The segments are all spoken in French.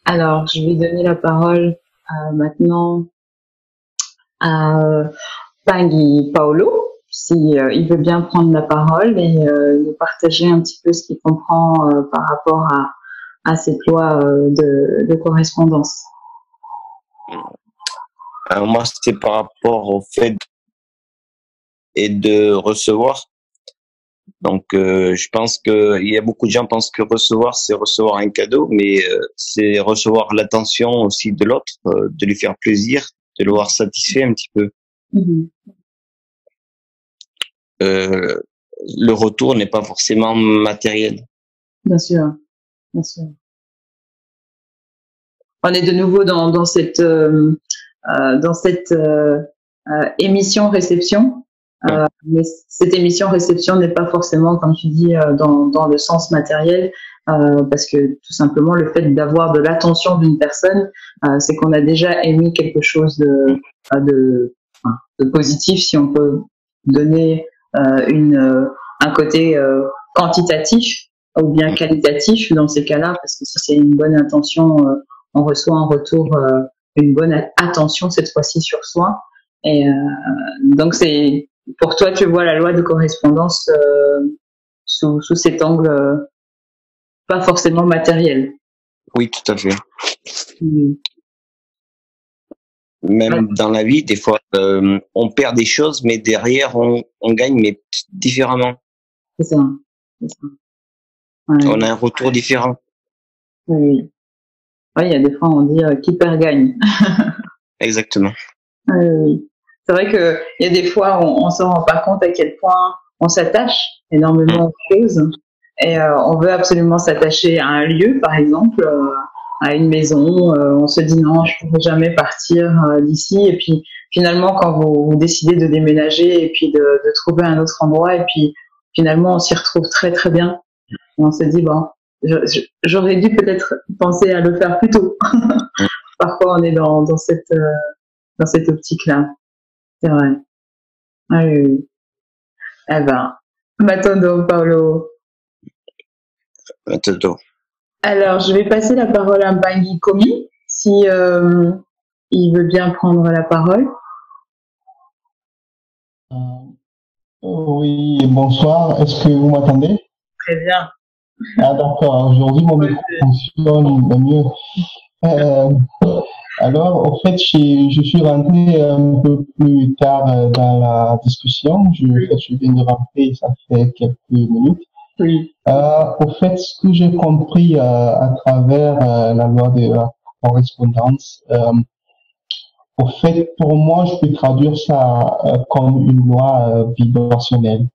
Alors, je vais donner la parole maintenant à Pangui Paolo, si il veut bien prendre la parole et nous partager un petit peu ce qu'il comprend par rapport à cette loi de correspondance. Moi, c'était par rapport au fait et de recevoir. Donc, je pense que il y a beaucoup de gens pensent que recevoir, c'est recevoir un cadeau, mais c'est recevoir l'attention aussi de l'autre, de lui faire plaisir, de le voir satisfait un petit peu. Mhm. Le retour n'est pas forcément matériel. Bien sûr, bien sûr. On est de nouveau dans cette émission réception. Mais cette émission réception n'est pas forcément, comme tu dis, dans le sens matériel, parce que tout simplement le fait d'avoir de l'attention d'une personne, c'est qu'on a déjà émis quelque chose de positif, si on peut donner un côté quantitatif ou bien qualitatif dans ces cas-là, parce que si c'est une bonne intention, on reçoit en retour une bonne attention cette fois-ci sur soi. Et donc c'est pour toi, tu vois la loi de correspondance sous cet angle pas forcément matériel. Oui, tout à fait. Même dans la vie, des fois, on perd des choses, mais derrière, on gagne, mais différemment. C'est ça. C'est ça. Ouais. On a un retour différent. Oui. Ouais, il y a des fois, on dit qui perd gagne. Exactement. Oui. C'est vrai que il y a des fois, on se rend pas compte à quel point on s'attache énormément aux choses et on veut absolument s'attacher à un lieu, par exemple, à une maison. On se dit non, je ne pourrai jamais partir d'ici. Et puis finalement, quand vous décidez de déménager et puis de trouver un autre endroit, et puis finalement, on s'y retrouve très très bien. Et on se dit bon, j'aurais dû peut-être penser à le faire plus tôt. Parfois, on est dans cette optique-là. C'est vrai. Ah oui. Eh ben, Matondo, Paolo. Matondo. Alors, je vais passer la parole à Pangui Komi, si il veut bien prendre la parole. Oui, bonsoir. Est-ce que vous m'entendez? Très bien. Ah d'accord. Aujourd'hui, mon micro fonctionne mieux. Alors, au fait, je suis rentré un peu plus tard dans la discussion. Je viens de rentrer, ça fait quelques minutes. Oui. Au fait, ce que j'ai compris à travers la loi de la correspondance, au fait, pour moi, je peux traduire ça comme une loi vibrationnelle.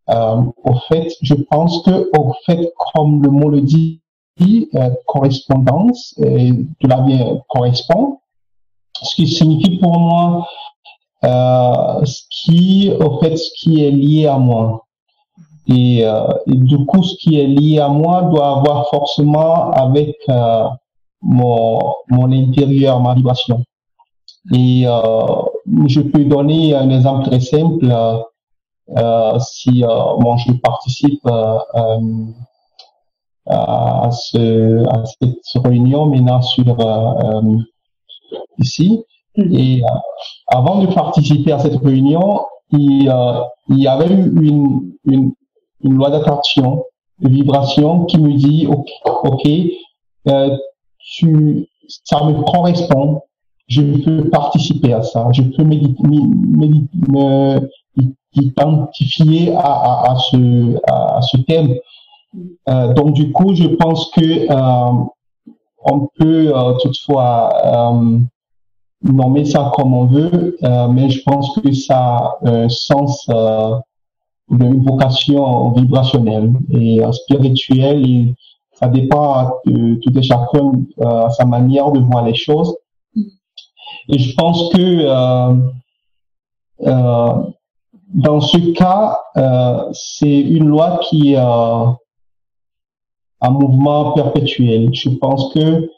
Au fait, je pense que, au fait, comme le mot le dit, correspondance, de la bien correspond, ce qui signifie pour moi ce qui est lié à moi. Et du coup, ce qui est lié à moi doit avoir forcément avec mon intérieur, ma vibration. Et je peux donner un exemple très simple. Si moi je participe à cette réunion maintenant sur ici, et avant de participer à cette réunion, il y avait eu une loi d'attraction, de vibration qui me dit ok, ça me correspond, je peux participer à ça, je peux m'identifier à ce thème. Donc du coup, je pense que on peut toutefois nommer ça comme on veut, mais je pense que ça a un sens d'une vocation vibrationnelle et spirituelle, et ça dépend de tout et chacun à sa manière de voir les choses. Et je pense que dans ce cas, c'est une loi qui est un mouvement perpétuel. Je pense que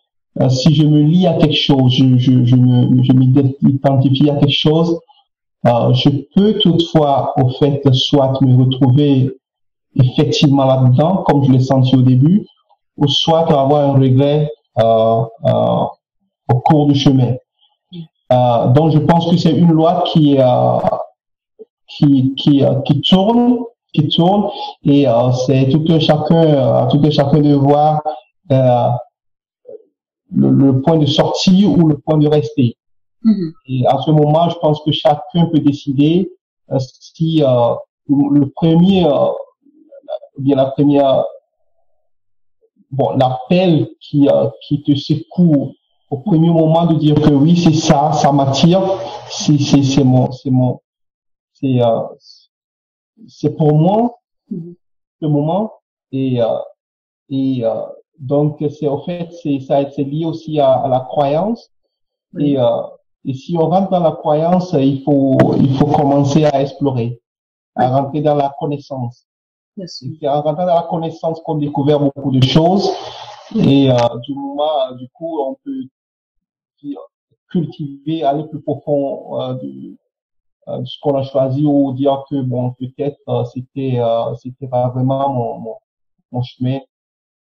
si je me lie à quelque chose, je m'identifie à quelque chose, je peux toutefois, au fait, soit me retrouver effectivement là-dedans, comme je l'ai senti au début, ou soit avoir un regret au cours du chemin. Donc je pense que c'est une loi qui tourne, et c'est tout un chacun de voir le point de sortie ou le point de rester. Et à ce moment, je pense que chacun peut décider si le premier, bien la première, bon, l'appel qui te secoue au premier moment de dire que oui, c'est ça, ça m'attire, c'est pour moi ce moment. Et donc c'est au fait c'est lié aussi à la croyance. Et si on rentre dans la croyance, il faut commencer à explorer, à rentrer dans la connaissance. C'est en rentrant dans la connaissance qu'on découvre beaucoup de choses. Et du coup, on peut cultiver, aller plus profond de ce qu'on a choisi, ou dire que bon, peut-être c'était pas vraiment mon chemin.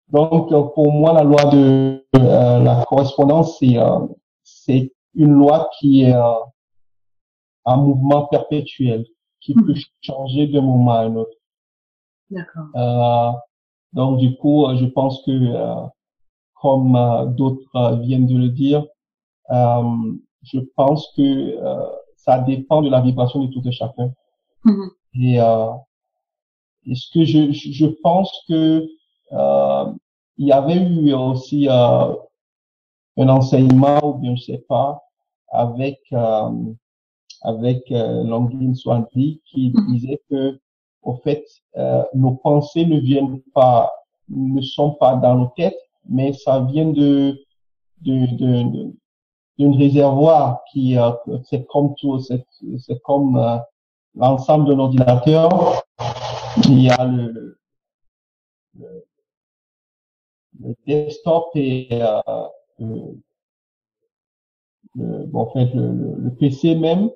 Donc pour moi, la loi de la correspondance, c'est une loi qui est un mouvement perpétuel, qui peut changer d'un moment à un autre. D'accord. Donc du coup, je pense que comme d'autres viennent de le dire, je pense que ça dépend de la vibration de tout un chacun. Et ce que je pense que il y avait eu aussi un enseignement, ou bien je sais pas, avec Longin Swanti, qui disait que au fait nos pensées ne sont pas dans nos têtes, mais ça vient d'une réservoir qui c'est comme tout, c'est comme l'ensemble d'un ordinateur. Il y a le desktop et en fait le PC même.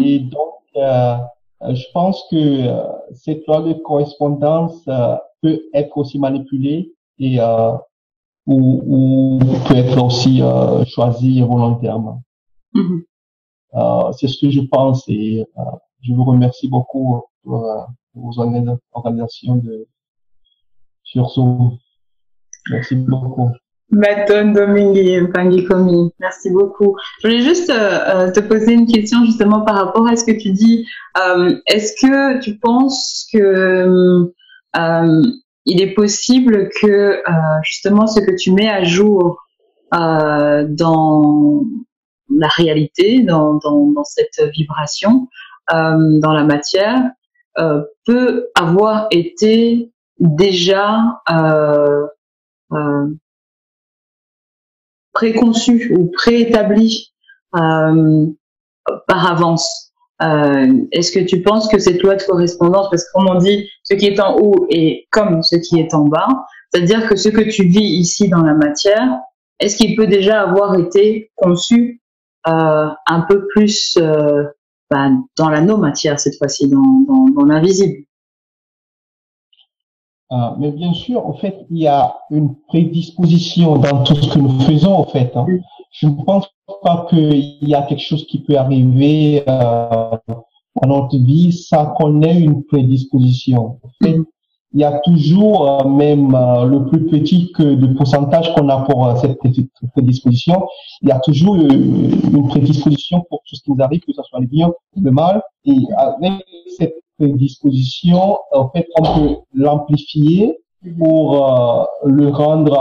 Et donc je pense que cette loi de correspondance peut être aussi manipulée, et ou peut être aussi choisie volontairement. C'est ce que je pense, et je vous remercie beaucoup pour vos organisations sur Zoom. Merci beaucoup. Baton Domingue Pangikomi, merci beaucoup. Je voulais juste te poser une question justement par rapport à ce que tu dis. Est-ce que tu penses que il est possible que justement ce que tu mets à jour dans la réalité, dans cette vibration, dans la matière, peut avoir été déjà préconçu ou préétabli par avance. Est-ce que tu penses que cette loi de correspondance, parce que comme on dit, ce qui est en haut est comme ce qui est en bas, c'est-à-dire que ce que tu vis ici dans la matière, est-ce qu'il peut déjà avoir été conçu un peu plus dans la non-matière cette fois-ci, dans l'invisible? Mais bien sûr, en fait, il y a une prédisposition dans tout ce que nous faisons, en fait. Je ne pense pas qu'il y a quelque chose qui peut arriver dans notre vie sans qu'on ait une prédisposition. En fait, il y a toujours, même le plus petit de pourcentage qu'on a pour cette prédisposition, il y a toujours une prédisposition pour tout ce qui nous arrive, que ce soit le bien ou le mal. Et avec cette prédisposition, en fait, on peut l'amplifier pour le rendre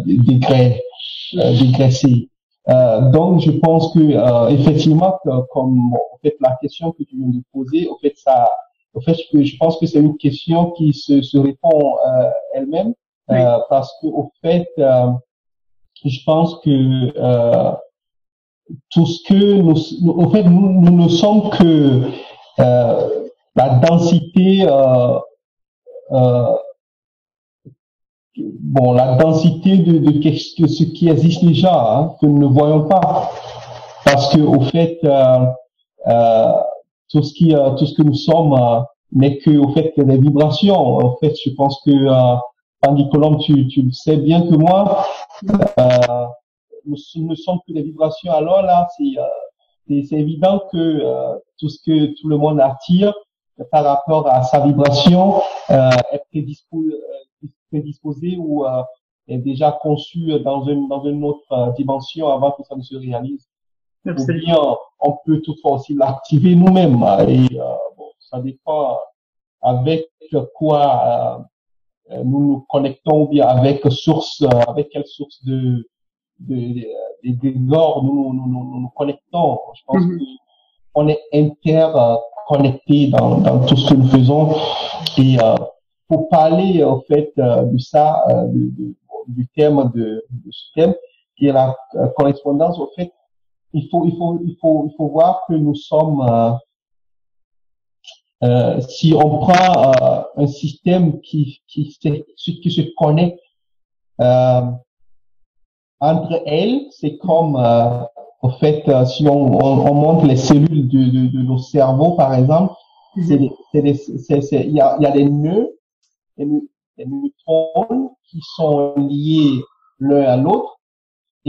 dégraissé. Donc, je pense que effectivement, comme en fait la question que tu viens de poser, en fait, je pense que c'est une question qui se répond elle-même, parce que au fait, je pense que tout ce que nous ne sommes que la densité, la densité de ce qui existe déjà, hein, que nous ne voyons pas, parce que au fait, tout ce que nous sommes n'est que au fait des vibrations. En fait, je pense que Tanguy Colombe, tu le sais bien que moi, nous ne sommes que des vibrations. Alors là, c'est évident que tout ce que tout le monde attire par rapport à sa vibration est prédisposé ou est déjà conçu dans une autre dimension avant que ça ne se réalise. Absolument. Ou bien on peut toutefois aussi l'activer nous-mêmes et bon, ça dépend avec quoi nous nous connectons ou bien avec quelle source d'égor nous connectons. Je pense qu'on est interconnectés dans tout ce que nous faisons. Et pour parler en fait de ça, du thème de ce thème, qui est la correspondance, en fait, il faut voir que nous sommes si on prend un système qui se connecte entre elles, c'est comme en fait si on monte les cellules de nos cerveaux par exemple, il y a des nœuds, des neurones qui sont liés l'un à l'autre.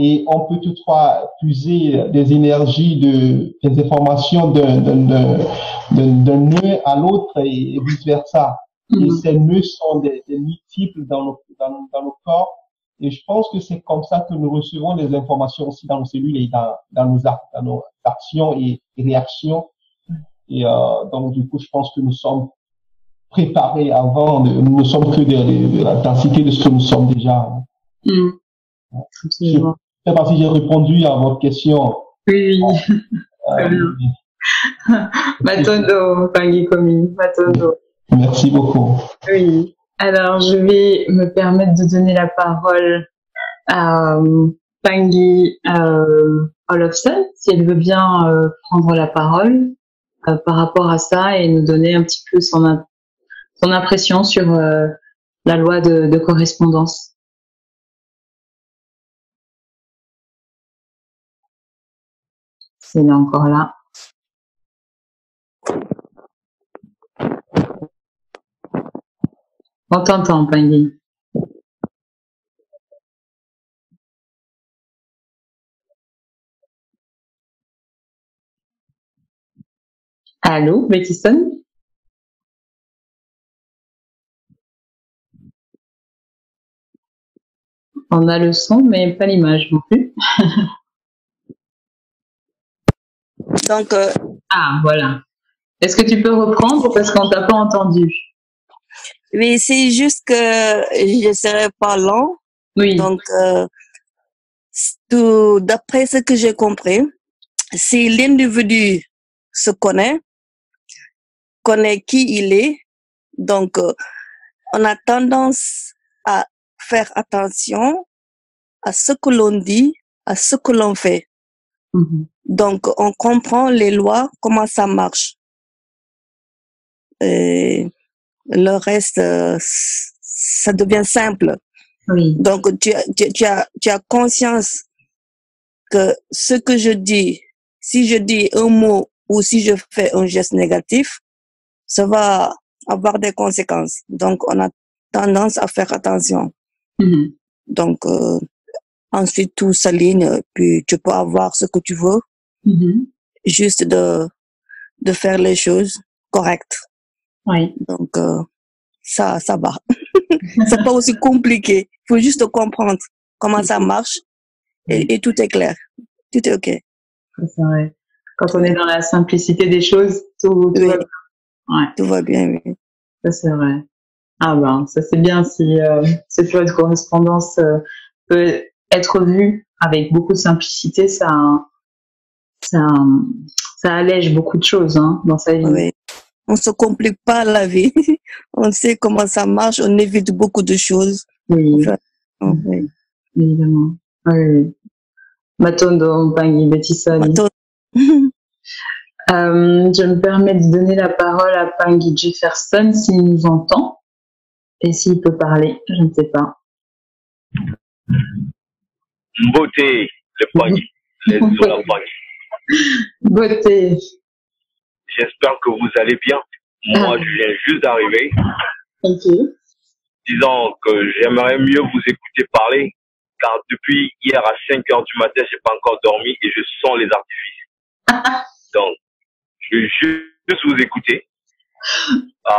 Et on peut toutefois puiser des énergies, des informations d'un nœud à l'autre et vice versa. Et ces nœuds sont des multiples dans nos corps. Et je pense que c'est comme ça que nous recevons des informations aussi dans nos cellules et dans nos actions et réactions. Et donc du coup, je pense que nous sommes préparés avant. Nous ne sommes que de la densité de ce que nous sommes déjà. Absolument. Je ne sais pas si j'ai répondu à votre question. Oui. Matondo, Tanguy Komi, Matondo. Merci beaucoup. Oui. Alors, je vais me permettre de donner la parole à Tanguy Olofsson, si elle veut bien prendre la parole par rapport à ça et nous donner un petit peu son impression sur la loi de correspondance. C'est là encore là. On t'entend, Tanguy. Allô, Bettison? On a le son, mais pas l'image non plus. Donc, ah, voilà. Est-ce que tu peux reprendre parce qu'on t'a pas entendu? Oui, c'est juste que je serai pas lent. Oui. Donc, d'après ce que j'ai compris, si l'individu se connaît qui il est, donc on a tendance à faire attention à ce que l'on dit, à ce que l'on fait. Donc, on comprend les lois, comment ça marche. Et le reste, ça devient simple. Oui. Donc, tu as conscience que ce que je dis, si je dis un mot ou si je fais un geste négatif, ça va avoir des conséquences. Donc, on a tendance à faire attention. Donc, ensuite, tout s'aligne, puis tu peux avoir ce que tu veux, juste de faire les choses correctes. Oui. Donc, ça va. C'est pas aussi compliqué. Il faut juste comprendre comment ça marche et tout est clair. Tout est OK. C'est vrai. Quand on est dans la simplicité des choses, tout va bien. Ouais. Tout va bien, oui. Ça, c'est vrai. Ah ben, ça c'est bien si cette loi de correspondance peut être vue avec beaucoup de simplicité, ça allège beaucoup de choses dans sa vie. Oui. On se complique pas la vie. On sait comment ça marche, on évite beaucoup de choses. Oui. Enfin, oui. Évidemment. Oui. Matondo, Tanguy, Bettison. Je me permets de donner la parole à Tanguy Jefferson s'il nous entend et s'il peut parler, je ne sais pas. Beauté, le Tanguy, les Tanguy. Beauté. J'espère que vous allez bien. Moi, je viens juste d'arriver. Ok. disant que j'aimerais mieux vous écouter parler, car depuis hier à 5 heures du matin, j'ai pas encore dormi et je sens les artifices. Donc, je vais juste vous écouter. Ça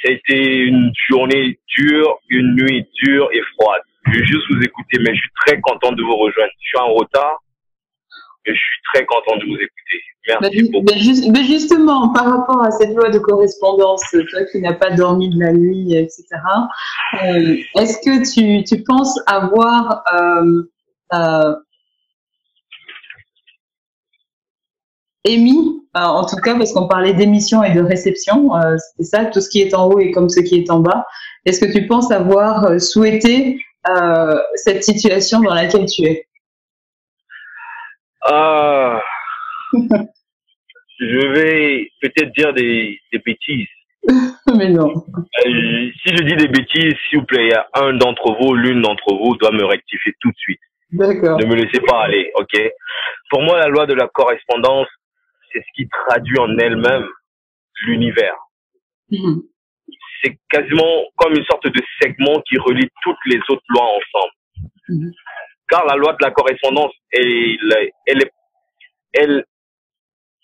a été une journée dure, une nuit dure et froide. Je vais juste vous écouter, mais je suis très content de vous rejoindre. Je suis en retard, mais je suis très content de vous écouter. Merci beaucoup. Mais justement, par rapport à cette loi de correspondance, toi qui n'as pas dormi de la nuit, etc., est-ce que tu penses avoir émis, en tout cas, parce qu'on parlait d'émission et de réception, c'était ça, tout ce qui est en haut est comme ce qui est en bas. Est-ce que tu penses avoir souhaité cette situation dans laquelle tu es? Je vais peut-être dire des bêtises. Mais non. Si je dis des bêtises, s'il vous plaît, il y a un d'entre vous, l'une d'entre vous doit me rectifier tout de suite. D'accord. Ne me laissez pas aller, ok? Pour moi, la loi de la correspondance, c'est ce qui traduit en elle-même l'univers. Mmh. C'est quasiment comme une sorte de segment qui relie toutes les autres lois ensemble. Mmh. Car la loi de la correspondance, elle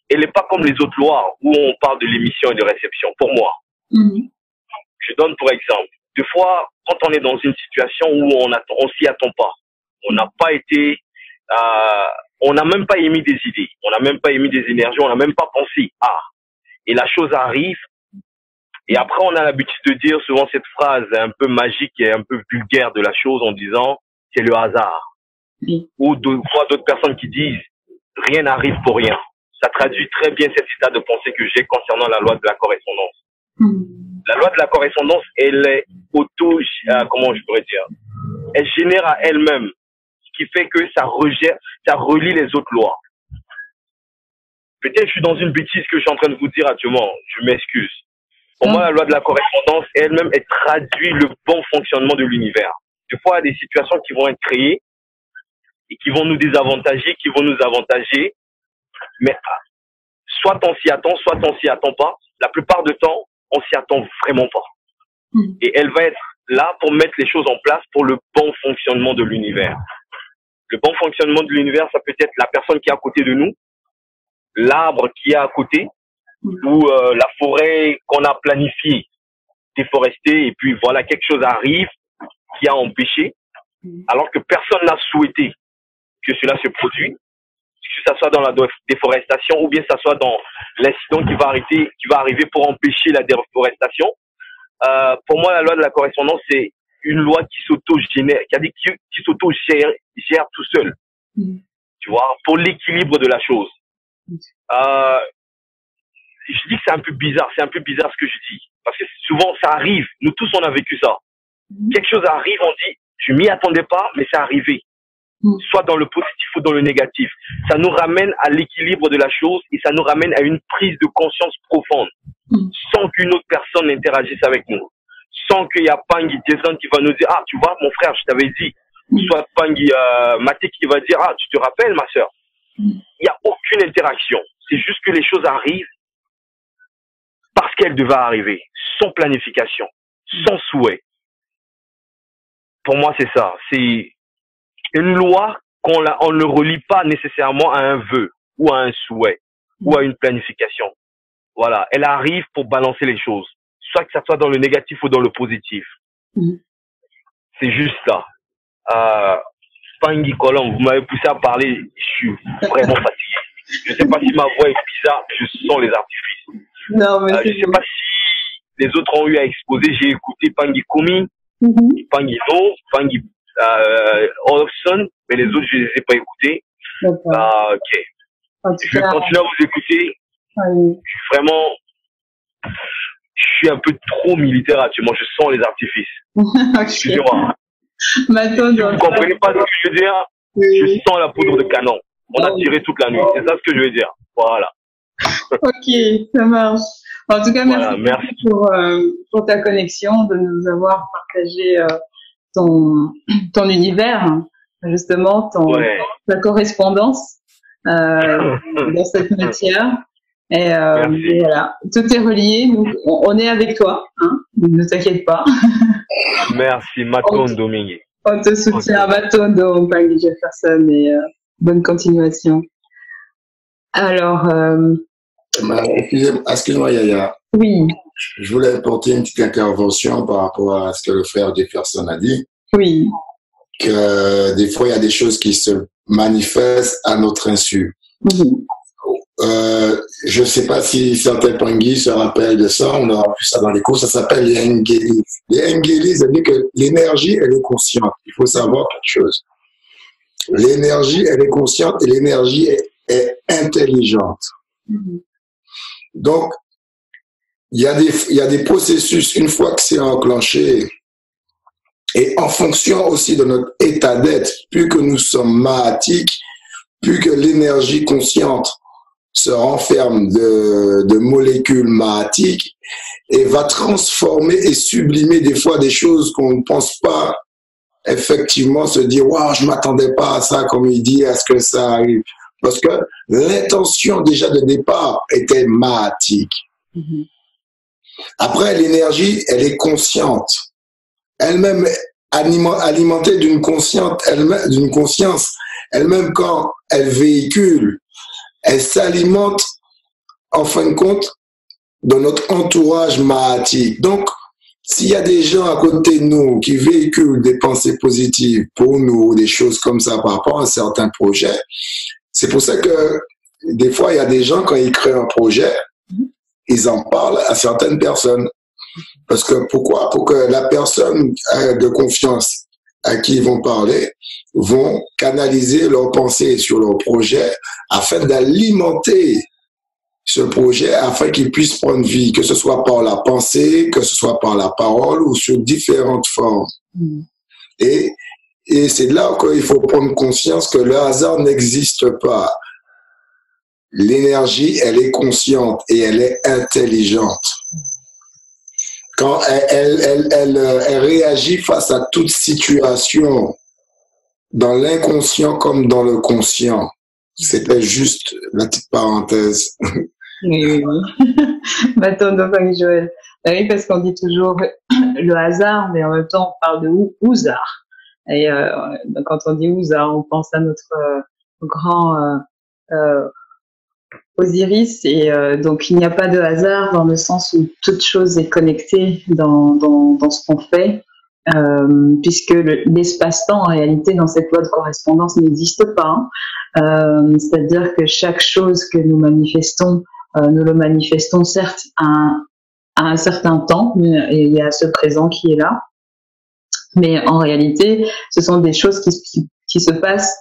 est pas comme les autres lois où on parle de l'émission et de réception, pour moi. Mmh. Je donne pour exemple. Des fois, quand on est dans une situation où on s'y attend pas, on n'a pas été, on n'a même pas émis des idées, on n'a même pas émis des énergies, on n'a même pas pensé. Et la chose arrive. Et après, on a l'habitude de dire souvent cette phrase un peu magique et un peu vulgaire de la chose en disant c'est le hasard. Oui. Ou d'autres personnes qui disent rien n'arrive pour rien. Ça traduit très bien cet état de pensée que j'ai concernant la loi de la correspondance. La loi de la correspondance, elle est comment je pourrais dire, elle génère à elle-même, ce qui fait que ça relie les autres lois. Peut-être je suis dans une bêtise que je suis en train de vous dire actuellement, je m'excuse. Pour moi, la loi de la correspondance elle-même, elle traduit le bon fonctionnement de l'univers. Des fois, il y a des situations qui vont être créées et qui vont nous désavantager, qui vont nous avantager, mais soit on s'y attend, soit on s'y attend pas. La plupart du temps, on s'y attend vraiment pas. Et elle va être là pour mettre les choses en place pour le bon fonctionnement de l'univers. Le bon fonctionnement de l'univers, ça peut être la personne qui est à côté de nous, l'arbre qui est à côté, ou la forêt qu'on a planifiée, déforestée, et puis voilà, quelque chose arrive qui a empêché, alors que personne n'a souhaité que cela se produise, que ça soit dans la déforestation ou bien ça soit dans l'incident qui va arriver pour empêcher la déforestation. Pour moi, la loi de la correspondance, c'est une loi qui s'auto-génère, qui s'auto-gère tout seul. Tu vois, pour l'équilibre de la chose. Je dis que c'est un peu bizarre ce que je dis. Parce que souvent, ça arrive. Nous tous, on a vécu ça. Quelque chose arrive, on dit, je m'y attendais pas, mais c'est arrivé. Soit dans le positif ou dans le négatif. Ça nous ramène à l'équilibre de la chose et ça nous ramène à une prise de conscience profonde. Sans qu'une autre personne interagisse avec nous. Sans qu'il y a Pangui Jason qui va nous dire, tu vois, mon frère, je t'avais dit. Soit Pangui Maté qui va dire, tu te rappelles, ma sœur. Il n'y a aucune interaction. C'est juste que les choses arrivent parce qu'elles devaient arriver. Sans planification. Sans souhait. Pour moi, c'est ça. C'est une loi on ne relie pas nécessairement à un vœu ou à un souhait ou à une planification. Voilà, elle arrive pour balancer les choses, soit que ça soit dans le négatif ou dans le positif. C'est juste ça. Pangui Colombe, vous m'avez poussé à parler, je suis vraiment fatigué. Je ne sais pas si ma voix est bizarre, je sens les artifices. Non, mais je ne sais pas si les autres ont eu à exposer. J'ai écouté Pangui Komi, Pangui No, Pangui Olofsson, mais les autres, je ne les ai pas écoutés. Ok. Je vais continuer à vous écouter. Oui. Je suis vraiment, je suis un peu trop militaire actuellement. Je sens les artifices. Excusez-moi. Si vous ne comprenez pas ce que je veux dire, je sens la poudre de canon. On a tiré toute la nuit. C'est ça ce que je veux dire. Voilà. Ok, ça marche. En tout cas, merci, merci. Pour ta connexion, de nous avoir partagé ton univers, justement, ta correspondance dans cette matière. Et voilà, tout est relié. On est avec toi, hein, ne t'inquiète pas. Merci, Maton Domingue. On te soutient, Maton Pangui Jefferson, et bonne continuation. Alors, excuse-moi, Yaya. Oui. Je voulais apporter une petite intervention par rapport à ce que le frère Jefferson a dit. Oui. Que des fois, il y a des choses qui se manifestent à notre insu. Je ne sais pas si certains Pangui se rappellent de ça, on aura vu ça dans les cours, ça s'appelle les Engelis. Les Engelis, ça veut dire que l'énergie, elle est consciente. Il faut savoir quelque chose. L'énergie, elle est consciente et l'énergie est intelligente. Donc, il y a des processus, une fois que c'est enclenché, et en fonction aussi de notre état d'être, plus que nous sommes mahatiques, plus que l'énergie consciente se renferme de molécules mahatiques et va transformer et sublimer des fois des choses qu'on ne pense pas effectivement se dire « Waouh, je ne m'attendais pas à ça », comme il dit, à ce que ça arrive. Parce que l'intention déjà de départ était mahatique. Après, l'énergie, elle est consciente. Elle-même alimentée d'une conscience, elle-même quand elle véhicule, elle s'alimente en fin de compte de notre entourage mahatique. Donc, s'il y a des gens à côté de nous qui véhiculent des pensées positives pour nous, des choses comme ça par rapport à certains projets, c'est pour ça que des fois, il y a des gens, quand ils créent un projet, ils en parlent à certaines personnes. Parce que pourquoi? Pour que la personne de confiance à qui ils vont parler vont canaliser leurs pensées sur leur projet afin d'alimenter ce projet afin qu'il puisse prendre vie, que ce soit par la pensée, que ce soit par la parole ou sur différentes formes. Et c'est là qu'il faut prendre conscience que le hasard n'existe pas. L'énergie, elle est consciente et elle est intelligente. Quand elle réagit face à toute situation, dans l'inconscient comme dans le conscient. C'était juste la petite parenthèse. Oui. Bâton de Joël. Oui, parce qu'on dit toujours le hasard, mais en même temps, on parle de ouzard. Et quand on dit ouzard, on pense à notre grand Osiris. Et donc, il n'y a pas de hasard dans le sens où toute chose est connectée dans ce qu'on fait. Puisque l'espace-temps, en réalité, dans cette loi de correspondance n'existe pas. C'est-à-dire que chaque chose que nous manifestons, nous le manifestons certes à un certain temps, et il y a ce présent qui est là, mais en réalité, ce sont des choses qui se passent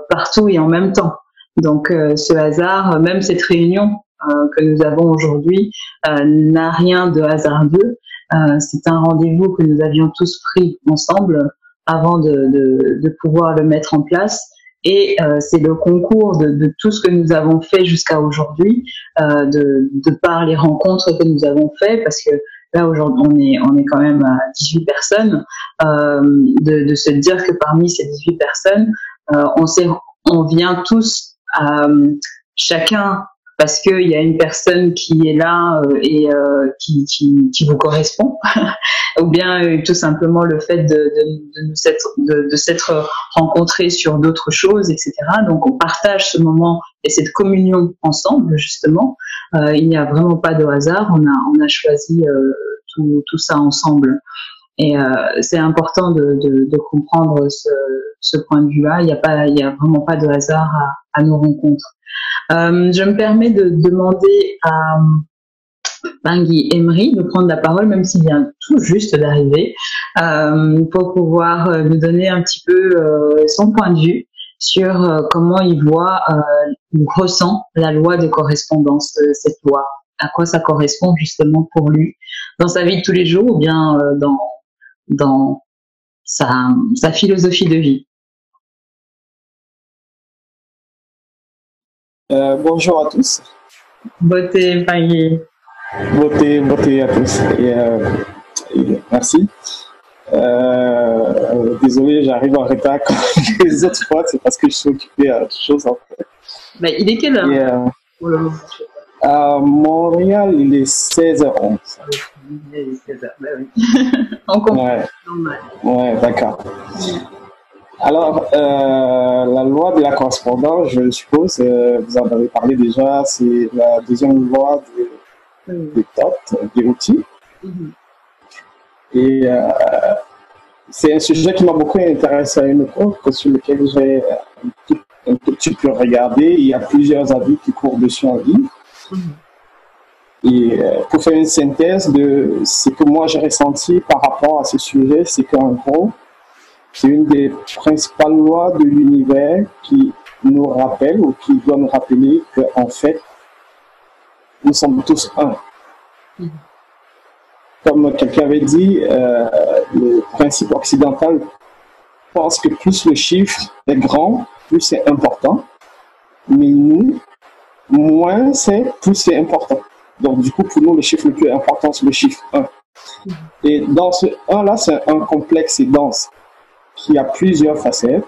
partout et en même temps. Donc, ce hasard, même cette réunion que nous avons aujourd'hui, n'a rien de hasardeux. C'est un rendez-vous que nous avions tous pris ensemble avant de pouvoir le mettre en place. Et c'est le concours de tout ce que nous avons fait jusqu'à aujourd'hui, de par les rencontres que nous avons fait, parce que là aujourd'hui on est quand même à 18 personnes, de se dire que parmi ces 18 personnes, on vient tous chacun parce qu'il y a une personne qui est là et qui vous correspond, ou bien tout simplement le fait de s'être rencontrés sur d'autres choses, etc. Donc on partage ce moment et cette communion ensemble, justement. Il n'y a vraiment pas de hasard, on a choisi tout ça ensemble. Et c'est important de comprendre ce point de vue-là. Il y a vraiment pas de hasard à nos rencontres. Je me permets de demander à Pangui Emery de prendre la parole, même s'il vient tout juste d'arriver, pour pouvoir nous donner un petit peu son point de vue sur comment il voit ou ressent la loi de correspondance, cette loi. À quoi ça correspond justement pour lui dans sa vie de tous les jours ou bien dans sa philosophie de vie. Bonjour à tous. Beauté, Pangui. Beauté à tous. Et merci. Désolé, j'arrive en retard comme les autres fois, c'est parce que je suis occupé à autre chose en fait. Il est quelle heure pour le moment? À Montréal, il est 16h11. Il est 16h, bah oui. On comprend. Ouais, Normal. ouais, d'accord. Alors, la loi de la correspondance, je suppose, vous en avez parlé déjà, c'est la deuxième loi des TOT, des outils. Et c'est un sujet qui m'a beaucoup intéressé à une époque, sur lequel j'ai un tout petit peu regardé. Il y a plusieurs avis qui courent dessus en ligne. Et pour faire une synthèse de ce que moi j'ai ressenti par rapport à ce sujet, c'est qu'en gros, c'est une des principales lois de l'univers qui nous rappelle ou qui doit nous rappeler qu'en fait, nous sommes tous un. Comme quelqu'un avait dit, le principe occidental pense que plus le chiffre est grand, plus c'est important. Mais nous, moins c'est, plus c'est important. Donc du coup, pour nous, le chiffre le plus important, c'est le chiffre 1. Et dans ce 1-là, c'est un complexe et dense qui a plusieurs facettes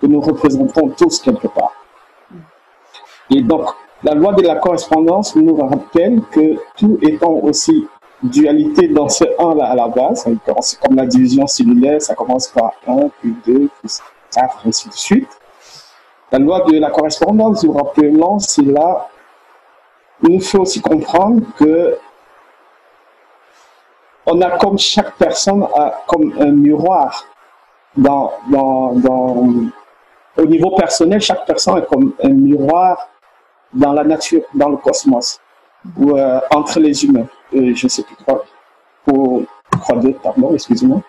que nous représentons tous quelque part. Et donc, la loi de la correspondance nous rappelle que tout étant aussi dualité dans ce 1-là à la base, c'est comme la division cellulaire, ça commence par 1, puis 2, puis 4, ainsi de suite. La loi de la correspondance, nous rappelons, c'est là, il nous fait aussi comprendre que on a comme chaque personne a comme un miroir. Au niveau personnel, chaque personne est comme un miroir dans la nature, dans le cosmos, ou entre les humains. Je ne sais plus quoi d'autre, pardon, excusez-moi.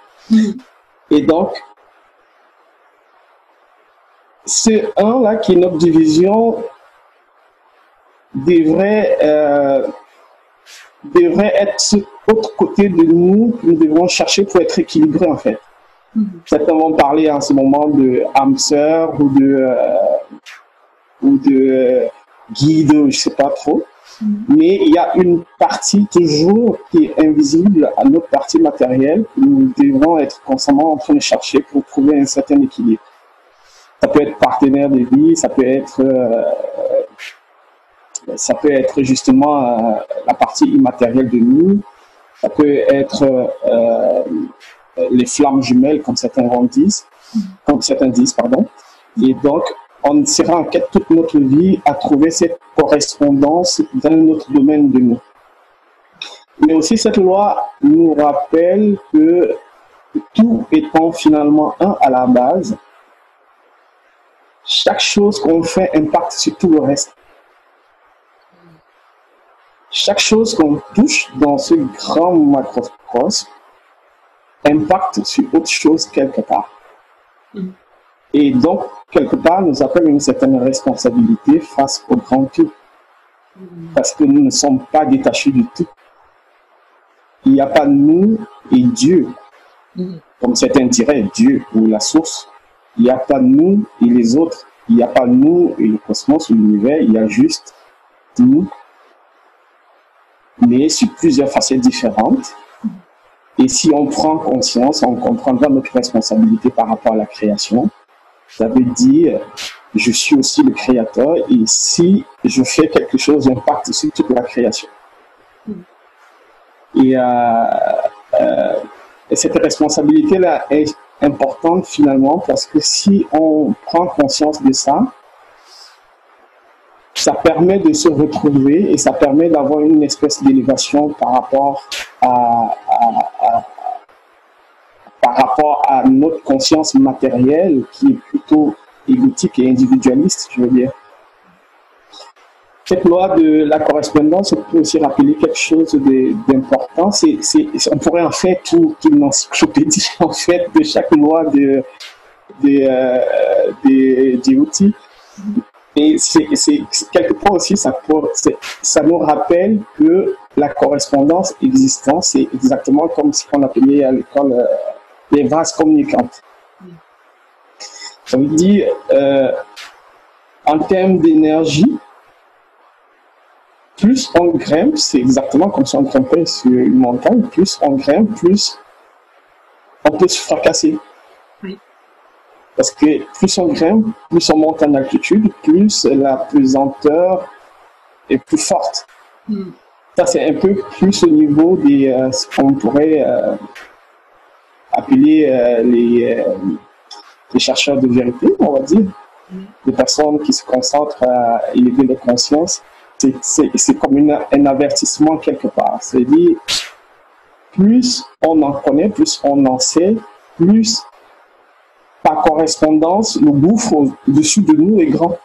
Et donc, ce 1-là, qui est notre division, devrait être ce autre côté de nous que nous devons chercher pour être équilibrés, en fait. Certains vont parler en ce moment de âme sœur ou de guide, je ne sais pas trop. Mais il y a une partie toujours qui est invisible à notre partie matérielle que nous devons être constamment en train de chercher pour trouver un certain équilibre. Ça peut être partenaire de vie, ça peut être justement la partie immatérielle de nous, ça peut être les flammes jumelles, comme certains disent, pardon. Et donc, on sera en quête toute notre vie à trouver cette correspondance dans notre domaine de nous. Mais aussi, cette loi nous rappelle que tout étant finalement un à la base, chaque chose qu'on fait impacte sur tout le reste. Chaque chose qu'on touche dans ce grand macrocosme impacte sur autre chose quelque part. Et donc, quelque part, nous appelle une certaine responsabilité face au grand tout. Parce que nous ne sommes pas détachés du tout. Il n'y a pas nous et Dieu. Comme certains diraient, Dieu ou la source. Il n'y a pas nous et les autres. Il n'y a pas nous et le cosmos ou l'univers. Il y a juste nous. Mais sur plusieurs facettes différentes. Et si on prend conscience, on comprendra notre responsabilité par rapport à la création. Ça veut dire, je suis aussi le créateur et si je fais quelque chose, j'impacte sur toute la création. Et cette responsabilité-là est importante finalement parce que si on prend conscience de ça, ça permet de se retrouver et ça permet d'avoir une espèce d'élévation par rapport à notre conscience matérielle qui est plutôt égotique et individualiste, je veux dire. Cette loi de la correspondance peut aussi rappeler quelque chose d'important. On pourrait en faire toute une encyclopédie en fait, de chaque loi des outils. Et quelque part aussi, ça nous rappelle que la correspondance existante, c'est exactement comme ce qu'on appelait à l'école les vases communicantes. Ça veut dire, en termes d'énergie, plus on grimpe, c'est exactement comme si on grimpait sur une montagne, plus on grimpe, plus on peut se fracasser. Oui. Parce que plus on grimpe, plus on monte en altitude, plus la pesanteur est plus forte. Ça, c'est un peu plus au niveau des ce qu'on pourrait appeler les chercheurs de vérité, on va dire, des personnes qui se concentrent à élever leur conscience. C'est comme un avertissement quelque part. C'est-à-dire, plus on en connaît, plus on en sait, plus par correspondance, le gouffre au-dessus de nous est grand.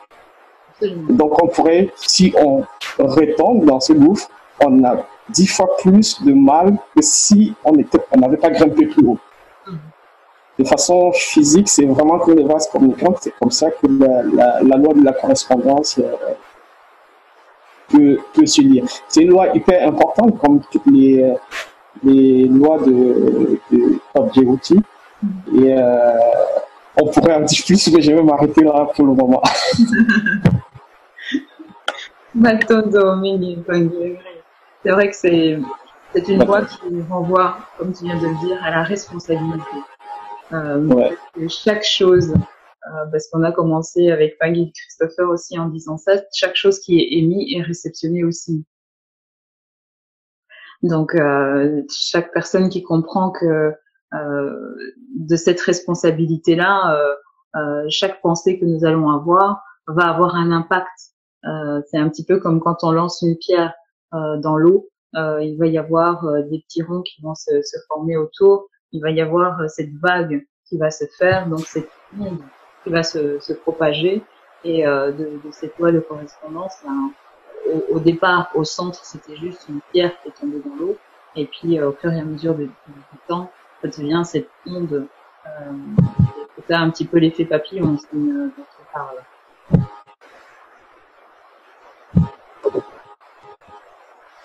Donc on pourrait, si on retombe dans ce gouffre, on a 10 fois plus de mal que si on n'avait pas grimpé plus haut. De façon physique, c'est vraiment que les vases communicants, c'est comme ça que la loi de la correspondance peut se lire. C'est une loi hyper importante, comme toutes les lois de Jyoti. Et on pourrait en dire plus, mais je vais m'arrêter là pour le moment. C'est vrai que c'est une loi qui renvoie, comme tu viens de le dire, à la responsabilité. Chaque chose, parce qu'on a commencé avec Paggy et Christopher aussi en disant ça, chaque chose qui est émise est réceptionnée aussi. Donc, chaque personne qui comprend que de cette responsabilité-là, chaque pensée que nous allons avoir va avoir un impact. C'est un petit peu comme quand on lance une pierre dans l'eau, il va y avoir des petits ronds qui vont se former autour, il va y avoir cette vague qui va se faire, donc cette onde qui va se propager, et de cette loi de correspondance, au départ, au centre, c'était juste une pierre qui est tombée dans l'eau, et puis au fur et à mesure du temps, ça devient cette onde, c'est un petit peu l'effet papillon dont on parle.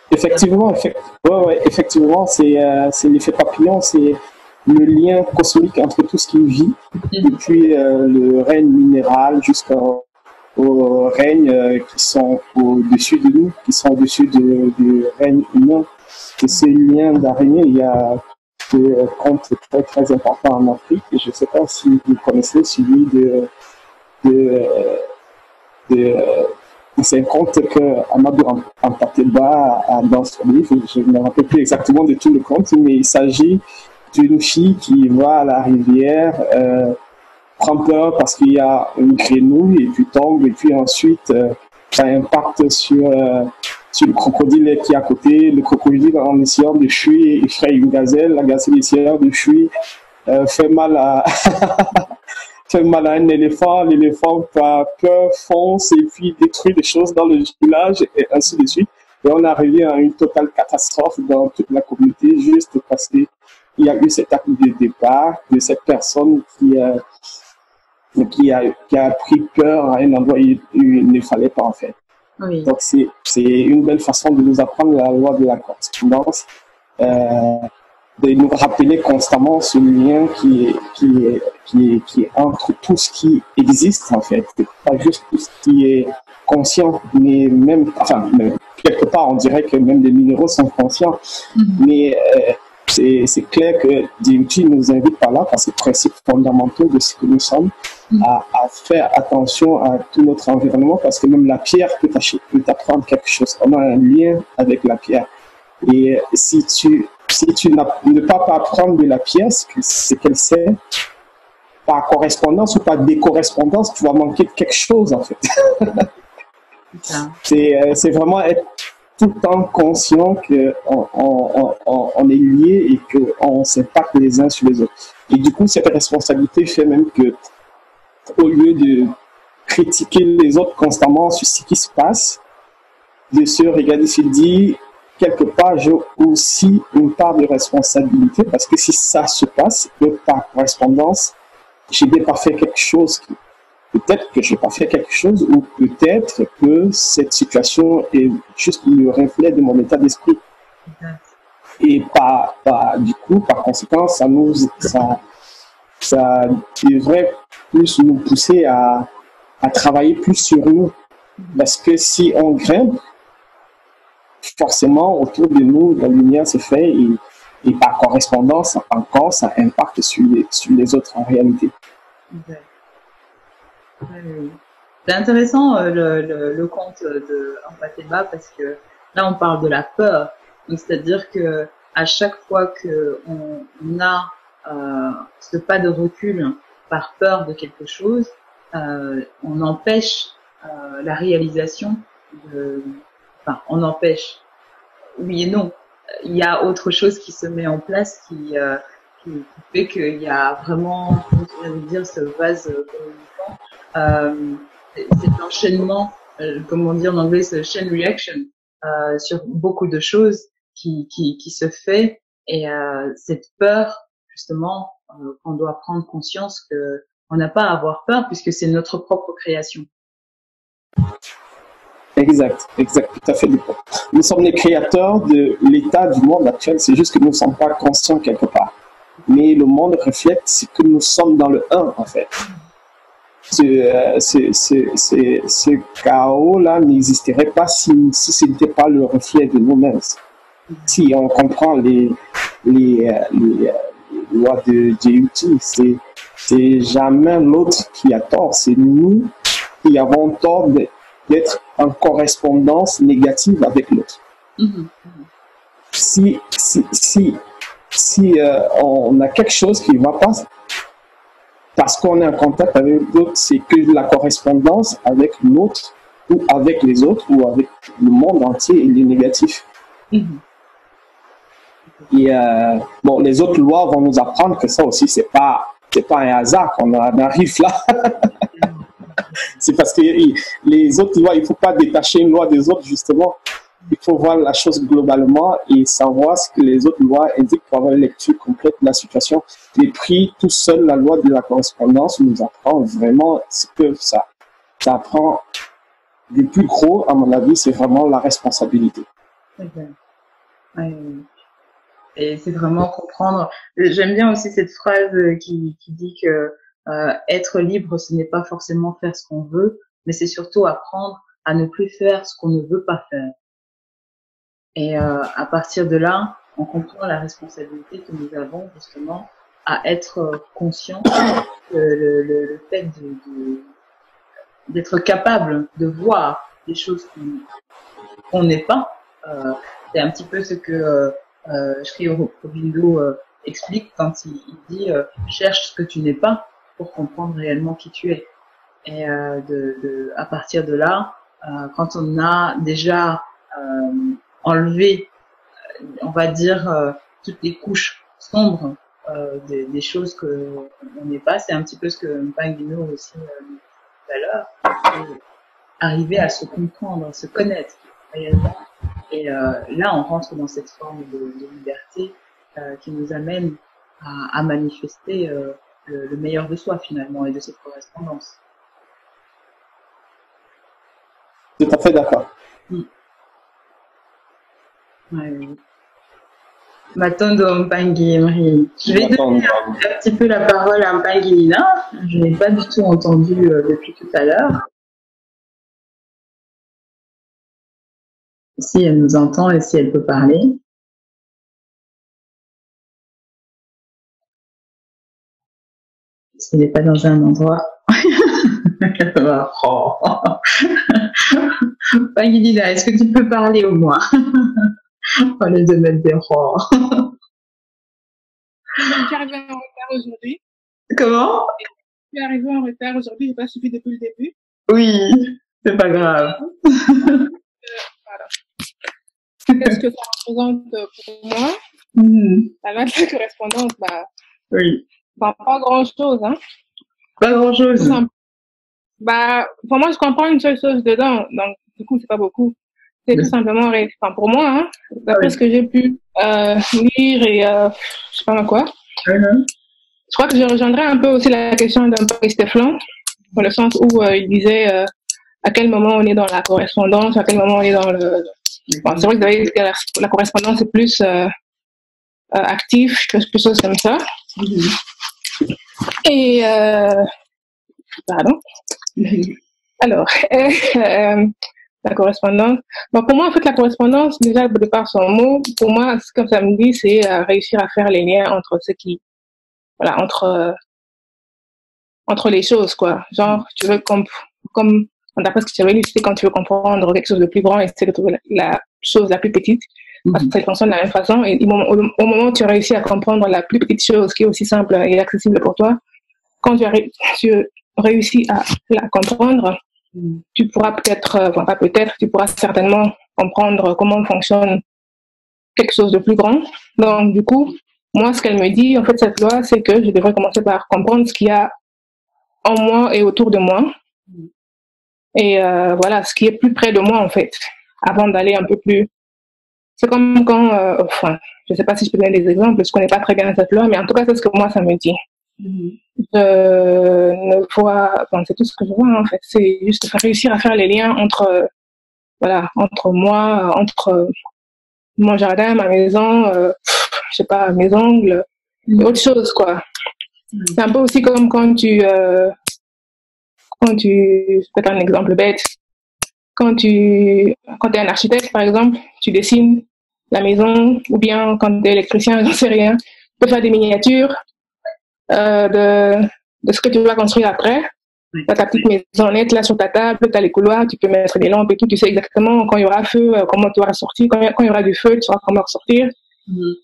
Effectivement, c'est l'effet papillon, c'est le lien cosmique entre tout ce qui vit, depuis le règne minéral jusqu'aux règnes qui sont au-dessus de nous, qui sont au-dessus du règne humain. Et ces liens d'araignée, il y a des contes très très importants en Afrique. Et je ne sais pas si vous connaissez celui c'est un conte que Amadou Ampateba a dans son livre. Je ne me rappelle plus exactement de tout le conte, mais il s'agit d'une fille qui va à la rivière, prend peur parce qu'il y a une grenouille et puis tombe, et puis ensuite ça impacte sur le crocodile qui est à côté. Le crocodile, en essayant de fuir, effraie une gazelle. La gazelle, essayant de fuir, fait mal à un éléphant. L'éléphant, par peur, fonce et puis détruit des choses dans le village, et ainsi de suite. Et on est arrivé à une totale catastrophe dans toute la communauté, juste parce qu'il y a eu cet acte de départ de cette personne qui a pris peur à un endroit où il ne fallait pas en fait. Oui. Donc c'est une belle façon de nous apprendre la loi de la correspondance, de nous rappeler constamment ce lien qui est entre tout ce qui existe en fait, pas juste tout ce qui est conscient, mais même quelque part on dirait que même les minéraux sont conscients, mais c'est clair que Jyoti nous invite par là, par ces principes fondamentaux de ce que nous sommes, à faire attention à tout notre environnement, parce que même la pierre peut t'apprendre quelque chose. On a un lien avec la pierre. Et si tu ne pas apprendre de la pierre, ce qu'elle sait, par correspondance ou par décorrespondance, tu vas manquer de quelque chose en fait. C'est vraiment être tout le temps conscient qu'on est liés et qu'on s'impacte les uns sur les autres. Et du coup, cette responsabilité fait même que, au lieu de critiquer les autres constamment sur ce qui se passe, de se regarder, se dire, quelque part, j'ai aussi une part de responsabilité, parce que si ça se passe, par correspondance, j'ai bien pas fait quelque chose peut-être que je n'ai pas fait quelque chose, ou peut-être que cette situation est juste le reflet de mon état d'esprit. Et du coup, par conséquent, ça devrait plus nous pousser à travailler plus sur nous. Parce que si on grimpe, forcément, autour de nous, la lumière se fait, et par correspondance, encore, ça impacte sur les autres en réalité. C'est intéressant le conte de Mpateba parce que là on parle de la peur. Donc c'est-à-dire que à chaque fois que on a ce pas de recul par peur de quelque chose, on empêche la réalisation enfin on empêche, oui et non. Il y a autre chose qui se met en place qui fait qu'il y a vraiment, comment dire, ce vase communicant. Cet enchaînement, comment dire en anglais, ce chain reaction sur beaucoup de choses qui se fait, et cette peur justement qu'on doit prendre conscience que on n'a pas à avoir peur puisque c'est notre propre création. Exact, tout à fait. Nous sommes les créateurs de l'état du monde actuel, c'est juste que nous ne sommes pas conscients quelque part. Mais le monde reflète ce que nous sommes dans le 1, en fait. Ce chaos-là n'existerait pas si ce n'était pas le reflet de nous-mêmes. Si on comprend les lois de Jeyuti, c'est jamais l'autre qui a tort, c'est nous qui avons tort d'être en correspondance négative avec l'autre. Si on a quelque chose qui ne va pas, parce qu'on est en contact avec l'autre, c'est que la correspondance avec l'autre, ou avec les autres, ou avec le monde entier, il est négatif. Et bon, les autres lois vont nous apprendre que ça aussi, c'est pas un hasard qu'on arrive là. C'est parce que les autres lois, il ne faut pas détacher une loi des autres, justement. Il faut voir la chose globalement et savoir ce que les autres lois indiquent pour avoir une lecture complète de la situation. Et puis, tout seul, la loi de la correspondance nous apprend vraiment ce que ça apprend. Le plus gros, à mon avis, c'est vraiment la responsabilité. Et c'est vraiment comprendre. J'aime bien aussi cette phrase qui dit que être libre, ce n'est pas forcément faire ce qu'on veut, mais c'est surtout apprendre à ne plus faire ce qu'on ne veut pas faire. Et à partir de là, on comprend la responsabilité que nous avons justement à être conscient que le fait d'être capable de voir des choses qu'on n'est pas, c'est un petit peu ce que Sri Aurobindo explique quand il dit cherche ce que tu n'es pas pour comprendre réellement qui tu es. Et à partir de là, quand on a déjà enlevé, on va dire, toutes les couches sombres des choses que on n'est pas, c'est un petit peu ce que Mpangino aussi dit tout à l'heure, arriver à se comprendre, à se connaître réellement. Et là, on rentre dans cette forme de liberté qui nous amène à manifester le meilleur de soi finalement et de cette correspondance. Tout à fait d'accord. Matondo Mpangi Emery. Je vais donner un petit peu la parole à Mpangi Nina. Je ne l'ai pas du tout entendu depuis tout à l'heure. Si elle nous entend et si elle peut parler. S'il n'est pas dans un endroit. Oh. Pangilina, est-ce que tu peux parler au moins? Au lieu de mettre des rois. Je suis arrivée en retard aujourd'hui. Comment? Je suis arrivée en retard aujourd'hui, j'ai pas suivi depuis le début. Oui, c'est pas grave. Voilà. Qu'est-ce que ça représente pour moi? La loi de la correspondance, oui. Pas grand-chose, hein. Pas grand-chose. Pour moi, je comprends une seule chose dedans, donc du coup, c'est pas beaucoup. C'est tout simplement, pour moi, hein, d'après ce que j'ai pu lire et je sais pas quoi. Je crois que je rejoindrais un peu aussi la question d'un peu Stéphane, dans le sens où il disait à quel moment on est dans la correspondance, à quel moment on est dans le... Bon, c'est vrai que vous avez dit que la correspondance est plus active, quelque chose comme ça. Et pardon. Alors, la correspondance. Bon, pour moi, en fait, la correspondance, déjà, de par son mot, pour moi, comme ça me dit, c'est réussir à faire les liens entre ce qui, voilà, entre les choses, quoi. Genre, tu veux comme d'après ce que tu avais lu, c'était quand tu veux comprendre quelque chose de plus grand, essayer de trouver la chose la plus petite, parce que ça fonctionne de la même façon. Et au moment où tu as réussi à comprendre la plus petite chose qui est aussi simple et accessible pour toi, quand tu réussis à la comprendre, tu pourras peut-être, enfin pas peut-être, tu pourras certainement comprendre comment fonctionne quelque chose de plus grand. Donc du coup, moi ce qu'elle me dit, en fait cette loi, c'est que je devrais commencer par comprendre ce qu'il y a en moi et autour de moi. Et voilà, ce qui est plus près de moi en fait, avant d'aller un peu plus. C'est comme quand, enfin, je sais pas si je peux donner des exemples, je connais pas très bien cette loi, mais en tout cas c'est ce que moi ça me dit. Je ne vois, enfin, c'est tout ce que je vois en fait, c'est juste réussir à faire les liens entre, voilà, entre moi, entre mon jardin, ma maison, je sais pas, mes ongles, et autre chose quoi. C'est un peu aussi comme quand peut-être un exemple bête, quand tu es un architecte par exemple, tu dessines la maison, ou bien quand tu es électricien, j'en sais rien, tu peux faire des miniatures de ce que tu vas construire après. Tu as ta petite maisonnette là sur ta table, tu as les couloirs, tu peux mettre des lampes et tout, tu sais exactement quand il y aura feu, comment tu vas ressortir, quand il y aura du feu, tu sauras comment ressortir.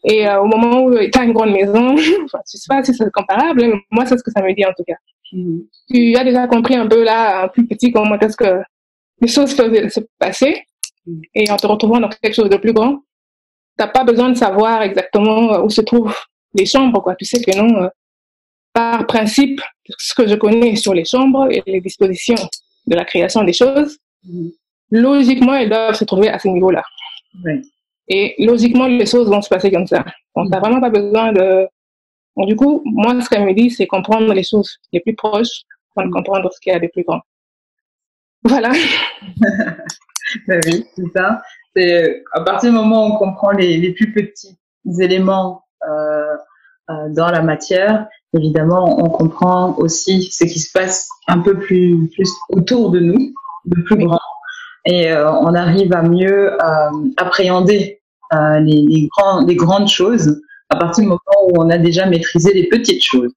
Et au moment où tu as une grande maison, enfin, je sais pas si c'est comparable, mais moi c'est ce que ça me dit en tout cas. Tu as déjà compris un peu là, un plus petit, comment est-ce que les choses peuvent se passer, et en te retrouvant dans quelque chose de plus grand, t'as pas besoin de savoir exactement où se trouvent les chambres, quoi. Tu sais que non, par principe, ce que je connais sur les chambres et les dispositions de la création des choses, logiquement, elles doivent se trouver à ce niveau-là. Et logiquement, les choses vont se passer comme ça. Donc, t'as vraiment pas besoin de... Donc, du coup, moi, ce qu'elle me dit, c'est comprendre les choses les plus proches pour comprendre ce qu'il y a de plus grand. Voilà. Ben oui, c'est ça. C'est à partir du moment où on comprend les plus petits éléments dans la matière, évidemment, on comprend aussi ce qui se passe un peu plus autour de nous, de plus grand, et on arrive à mieux appréhender les grandes choses à partir du moment où on a déjà maîtrisé les petites choses.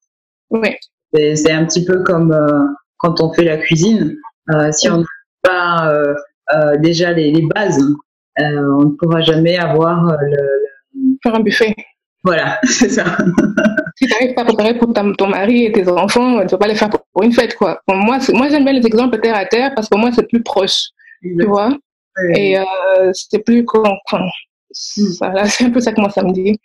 Oui. C'est un petit peu comme quand on fait la cuisine. Si on n'a pas déjà les bases, on ne pourra jamais avoir faire un buffet. Voilà, c'est ça. Si tu n'arrives pas à préparer pour ton mari et tes enfants, tu ne peux pas les faire pour une fête, quoi. Bon, moi, j'aime bien les exemples terre à terre parce que moi, c'est plus proche, tu vois. Et c'est plus... Enfin, voilà, c'est un peu ça que moi, ça me dit.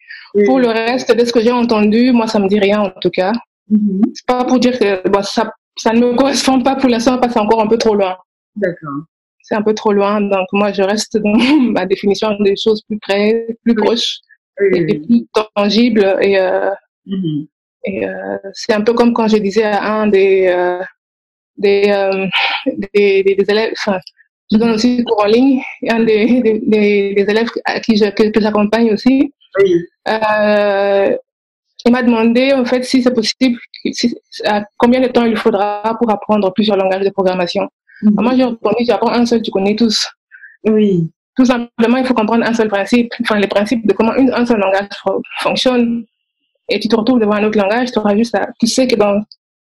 Pour le reste de ce que j'ai entendu, moi, ça me dit rien, en tout cas. C'est pas pour dire que bon, ça ne me correspond pas pour l'instant parce que c'est encore un peu trop loin. D'accord. C'est un peu trop loin, donc moi, je reste dans ma définition des choses plus près, plus proches. Et plus tangible et c'est un peu comme quand je disais à un des élèves, enfin je donne aussi des cours en ligne, et un des élèves à qui que j'accompagne aussi, il m'a demandé en fait si c'est possible, à combien de temps il faudra pour apprendre plusieurs langages de programmation. Moi j'ai répondu, j'apprends un seul, tu connais tous. Oui. Tout simplement, il faut comprendre un seul principe, enfin les principes de comment un seul langage fonctionne. Et tu te retrouves devant un autre langage, tu auras juste tu sais que dans,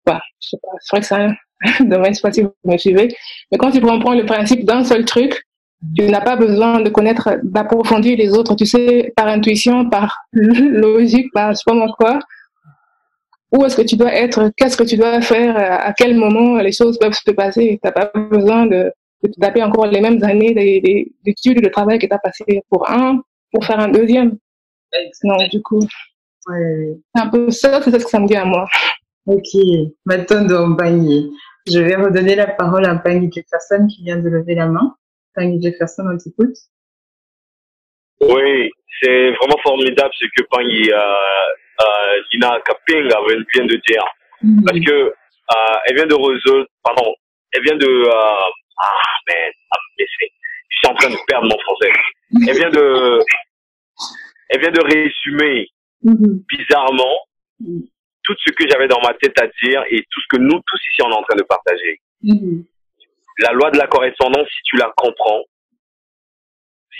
bah, je sais pas, c'est vrai que c'est un domaine, je sais pas si vous me suivez, mais quand tu comprends le principe d'un seul truc, tu n'as pas besoin de connaître, d'approfondir les autres, tu sais, par intuition, par logique, par je sais pas moi quoi, où est-ce que tu dois être, qu'est-ce que tu dois faire, à quel moment les choses peuvent se passer. Tu n'as pas besoin de te taper encore les mêmes années d'études et de travail que tu as passé pour faire un deuxième. Non, du coup, c'est un peu ça, c'est ce que ça me dit à moi. Ok, maintenant, Pagny. Je vais redonner la parole à Pagny Jefferson qui vient de lever la main. Pagny Jefferson, on t'écoute. Oui, c'est vraiment formidable ce que Pagny Lina Kaping vient de dire. Parce que elle vient de résoudre, pardon, elle vient de je suis en train de perdre mon français. Elle vient de résumer bizarrement tout ce que j'avais dans ma tête à dire et tout ce que nous tous ici on est en train de partager. La loi de la correspondance, si tu la comprends,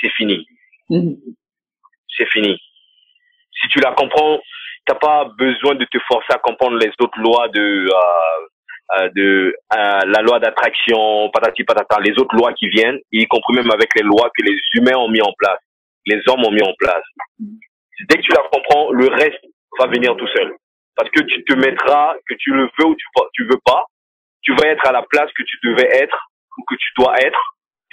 c'est fini. C'est fini. Si tu la comprends, t'as pas besoin de te forcer à comprendre les autres lois de la loi d'attraction, patati patata, les autres lois qui viennent, y compris même avec les lois que les humains ont mis en place, les hommes ont mis en place. Dès que tu la comprends, le reste va venir tout seul. Parce que tu te mettras, que tu le veux ou tu veux pas, tu vas être à la place que tu devais être ou que tu dois être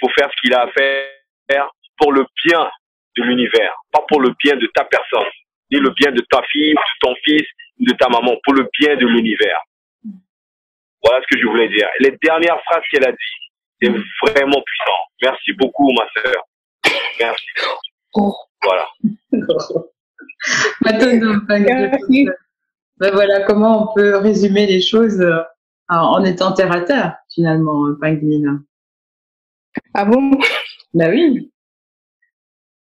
pour faire ce qu'il a à faire pour le bien de l'univers, pas pour le bien de ta personne, ni le bien de ta fille, de ton fils, de ta maman, pour le bien de l'univers. Voilà ce que je voulais dire. Les dernières phrases qu'elle a dit, c'est vraiment puissant. Merci beaucoup, ma sœur. Merci. Voilà. Maintenant, ben voilà comment on peut résumer les choses en étant terre à terre, finalement, Pangina. Ah bon? Ben oui.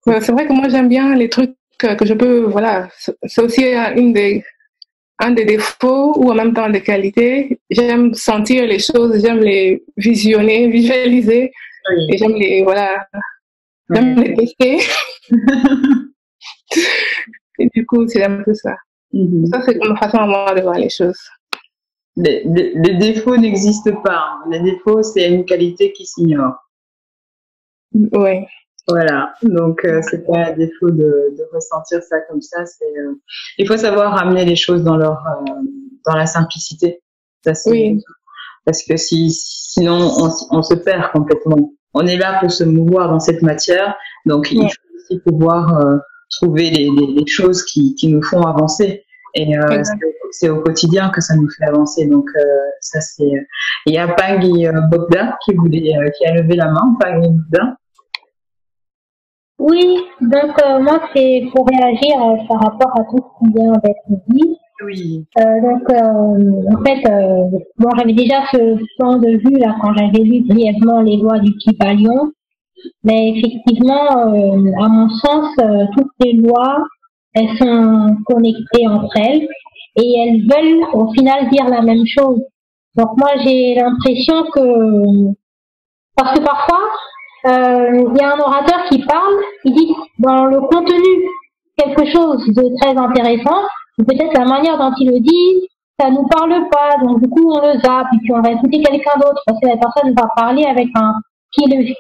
C'est vrai que moi, j'aime bien les trucs que je peux, voilà. C'est aussi un des défauts ou en même temps des qualités. J'aime sentir les choses, j'aime les visionner, visualiser. Oui. Et j'aime les, voilà, j'aime les tester. Et du coup, c'est un peu ça. Ça, c'est ma façon à moi de voir les choses. Les défauts n'existent pas. Les défauts, c'est une qualité qui s'ignore. Oui. Voilà. Donc, c'est pas un défaut de ressentir ça comme ça. Il faut savoir ramener les choses dans la simplicité. Ça, oui. Parce que sinon, on se perd complètement. On est là pour se mouvoir dans cette matière. Donc, il faut aussi pouvoir trouver les choses qui nous font avancer. Et c'est au quotidien que ça nous fait avancer. Donc ça c'est. Il y a Pangui Bogda qui a levé la main. Pangui Bogda. Oui, donc moi c'est pour réagir par rapport à tout ce qui vient d'être dit. Oui. En fait, moi j'avais déjà ce point de vue là quand j'avais lu brièvement les lois du Kybalion. Mais effectivement, à mon sens, toutes les lois, elles sont connectées entre elles et elles veulent au final dire la même chose. Donc moi, j'ai l'impression que, parce que parfois, il y a un orateur qui parle, il dit dans le contenu quelque chose de très intéressant, ou peut-être la manière dont il le dit, ça nous parle pas, donc du coup on le zappe, et puis on va écouter quelqu'un d'autre, parce que la personne va parler avec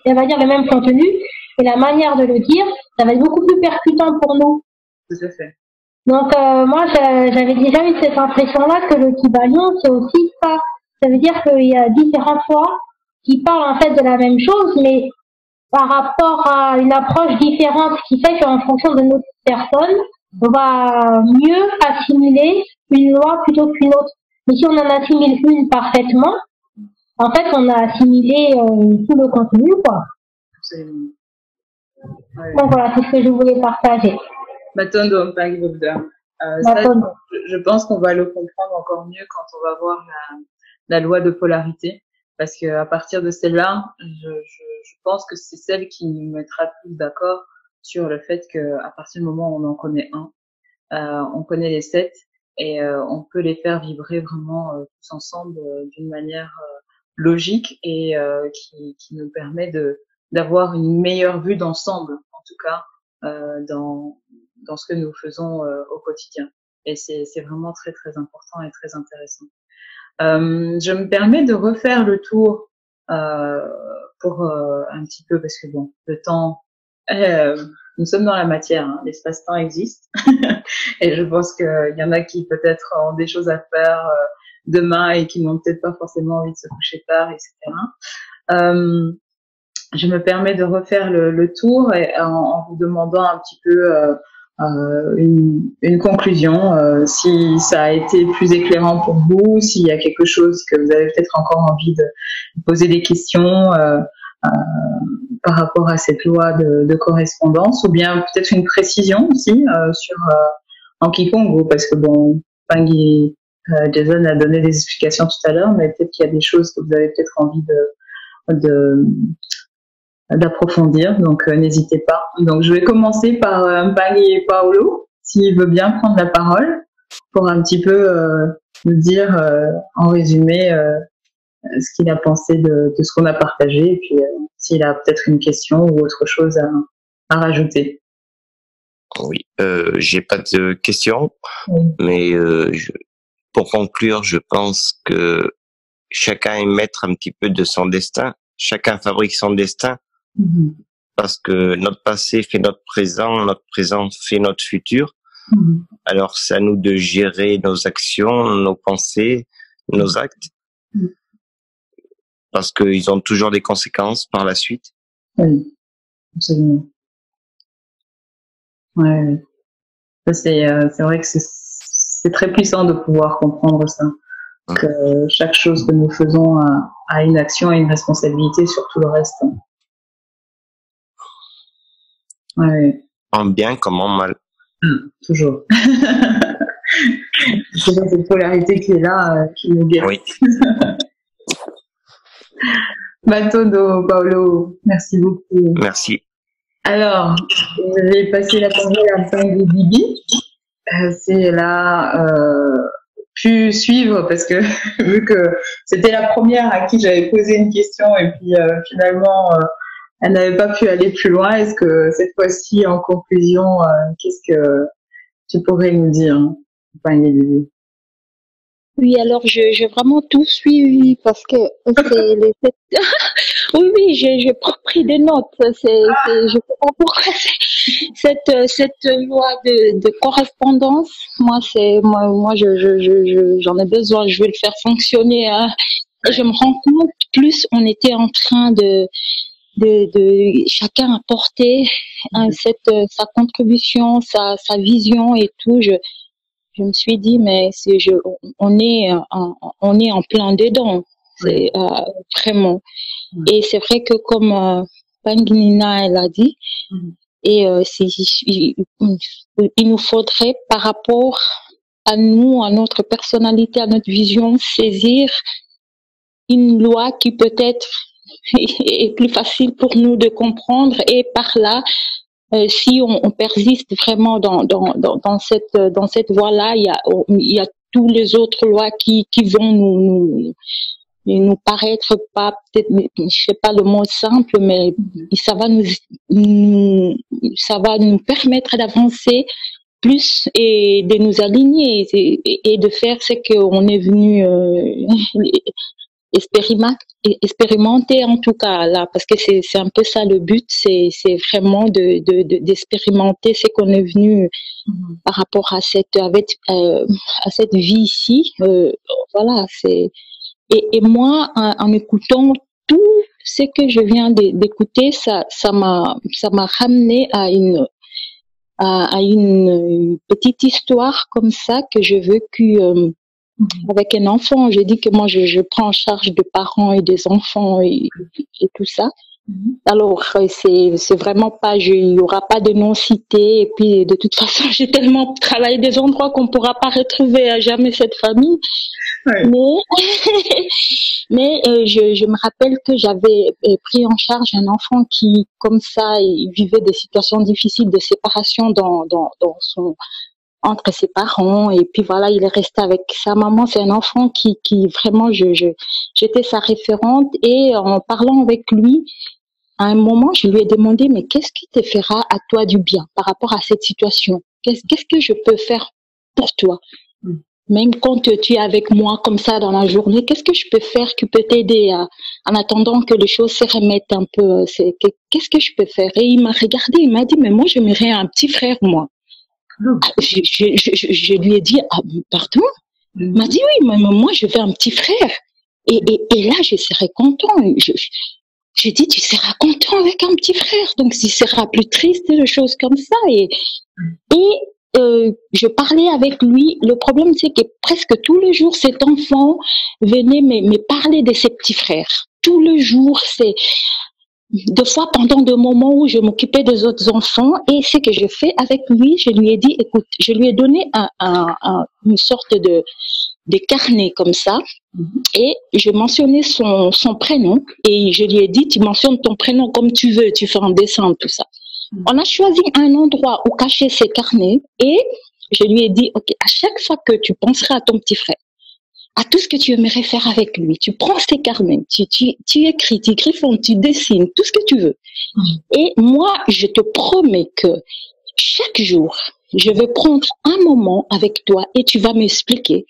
elle va dire le même contenu, et la manière de le dire, ça va être beaucoup plus percutant pour nous. Tout à fait. Donc moi, j'avais déjà eu cette impression-là que le Kybalion, c'est aussi ça. Ça veut dire qu'il y a différentes lois qui parlent en fait de la même chose, mais par rapport à une approche différente, ce qui fait qu'en fonction de notre personne, on va mieux assimiler une loi plutôt qu'une autre. Mais si on en assimile une parfaitement, en fait, on a assimilé tout le contenu, quoi. Absolument. Ouais. Donc voilà, c'est ce que je voulais partager. Matondo, je pense qu'on va le comprendre encore mieux quand on va voir la loi de polarité, parce que à partir de celle-là, je pense que c'est celle qui nous mettra tous d'accord sur le fait que à partir du moment où on en connaît on connaît les 7 et on peut les faire vibrer vraiment tous ensemble d'une manière logique et qui nous permet d'avoir une meilleure vue d'ensemble, en tout cas dans ce que nous faisons au quotidien. Et c'est vraiment très très important et très intéressant. Je me permets de refaire le tour pour un petit peu, parce que bon, le temps, nous sommes dans la matière, hein, l'espace-temps existe, et je pense qu'il y en a qui peut-être ont des choses à faire demain et qui n'ont peut-être pas forcément envie de se coucher tard, etc. Je me permets de refaire le tour et en vous demandant un petit peu une conclusion, si ça a été plus éclairant pour vous, s'il y a quelque chose que vous avez peut-être encore envie de poser des questions par rapport à cette loi de correspondance, ou bien peut-être une précision aussi sur Anki Congo, parce que bon, Pangui Jason a donné des explications tout à l'heure, mais peut-être qu'il y a des choses que vous avez peut-être envie d'approfondir, donc n'hésitez pas. Donc je vais commencer par Pangui et Paolo, s'il veut bien prendre la parole pour un petit peu nous dire en résumé ce qu'il a pensé de ce qu'on a partagé, et puis s'il a peut-être une question ou autre chose à rajouter. Oui, j'ai pas de questions, mais pour conclure, je pense que chacun est maître un petit peu de son destin. Chacun fabrique son destin parce que notre passé fait notre présent fait notre futur. Alors, c'est à nous de gérer nos actions, nos pensées, nos actes, parce qu'ils ont toujours des conséquences par la suite. Oui, absolument. Ouais. C'est vrai que c'est très puissant de pouvoir comprendre ça. Que chaque chose que nous faisons a une action et une responsabilité sur tout le reste. Ouais. En bien comme en mal. Toujours. C'est cette polarité qui est là, qui nous guérit. Oui. Batodo, Paolo, merci beaucoup. Merci. Alors, je vais passer la parole à Tanguy Bibi. C'est là pu suivre parce que vu que c'était la première à qui j'avais posé une question et puis finalement elle n'avait pas pu aller plus loin. Est-ce que cette fois-ci, en conclusion, qu'est-ce que tu pourrais nous dire, Oui, alors j'ai vraiment tout suivi parce que oui, j'ai pris des notes. Je sais pas pourquoi cette loi de correspondance. Moi, j'en ai besoin. Je vais le faire fonctionner. Hein. Et je me rends compte, plus on était en train de chacun apporter sa contribution, sa vision et tout. Je me suis dit, mais on est en plein dedans, c'est vraiment. Et c'est vrai que comme Panguinina elle a dit, et il nous faudrait par rapport à nous, à notre personnalité, à notre vision, saisir une loi qui peut-être est plus facile pour nous de comprendre et par là, si on persiste vraiment dans cette voie-là, il y a tous les autres lois qui vont nous paraître pas, peut-être, je sais pas le mot simple, mais ça va nous permettre d'avancer plus et de nous aligner et de faire ce qu'on est venu expérimenter en tout cas là, parce que c'est un peu ça le but, c'est vraiment d'expérimenter ce qu'on est venu par rapport à cette vie ici. Voilà, et moi en écoutant tout ce que je viens d'écouter, ça m'a ramené à une petite histoire comme ça que j'ai vécue avec un enfant. J'ai dit que moi je prends en charge des parents et des enfants et tout ça. Alors c'est vraiment pas, il y aura pas de non-cité, et puis de toute façon j'ai tellement travaillé des endroits qu'on pourra pas retrouver à jamais cette famille. Ouais. Mais je me rappelle que j'avais pris en charge un enfant qui, comme ça, il vivait des situations difficiles de séparation entre ses parents, et puis voilà, il est resté avec sa maman. C'est un enfant qui vraiment, j'étais sa référente, et en parlant avec lui, à un moment, je lui ai demandé, mais qu'est-ce qui te fera à toi du bien par rapport à cette situation? Qu'est-ce que je peux faire pour toi? Même quand tu es avec moi comme ça dans la journée, qu'est-ce que je peux faire qui peut t'aider en attendant que les choses se remettent un peu? Qu'est-ce que je peux faire? Et il m'a regardé, il m'a dit, mais moi, j'aimerais un petit frère, moi. Je lui ai dit, ah, pardon? Il m'a dit, oui, mais moi, je veux un petit frère. Et là, je serais content. J'ai dit, tu seras content avec un petit frère, donc tu seras plus triste, des choses comme ça. Et je parlais avec lui. Le problème, c'est que presque tous les jours, cet enfant venait me parler de ses petits frères. Tous les jours, des fois pendant des moments où je m'occupais des autres enfants, et ce que je fais avec lui, je lui ai dit, écoute, je lui ai donné une sorte de carnet comme ça, et je mentionnais son prénom, et je lui ai dit, tu mentionnes ton prénom comme tu veux, tu fais un dessin, tout ça. On a choisi un endroit où cacher ces carnets, et je lui ai dit, ok, à chaque fois que tu penseras à ton petit frère, à tout ce que tu aimerais faire avec lui, tu prends ces carnets, tu écris, tu griffonnes, tu dessines, tout ce que tu veux. Et moi, je te promets que chaque jour, je vais prendre un moment avec toi et tu vas m'expliquer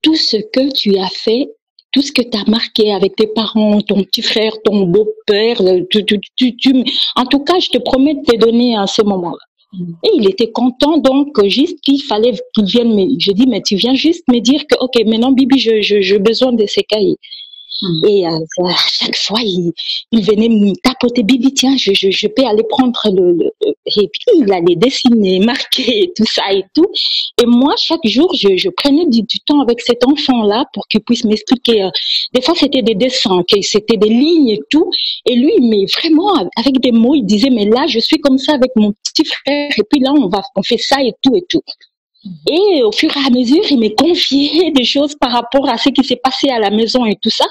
tout ce que tu as fait tout ce que tu as marqué avec tes parents, ton petit frère, ton beau-père, en tout cas, je te promets de te donner à ce moment-là. Et il était content, donc juste qu'il fallait qu'il vienne me... Je dis, mais tu viens juste me dire que, ok, maintenant, Bibi, j'ai besoin de ces cahiers. Et à chaque fois, il venait me tapoter, Bibi, tiens, je peux aller prendre et puis il allait dessiner, marquer, tout ça et tout. Et moi, chaque jour, je prenais du temps avec cet enfant-là pour qu'il puisse m'expliquer. Des fois, c'était des dessins, c'était des lignes et tout. Et lui, mais vraiment, avec des mots, il disait, mais là, je suis comme ça avec mon petit frère. Et puis là, on fait ça et tout et tout. Et au fur et à mesure, il m'a confié des choses par rapport à ce qui s'est passé à la maison et tout ça.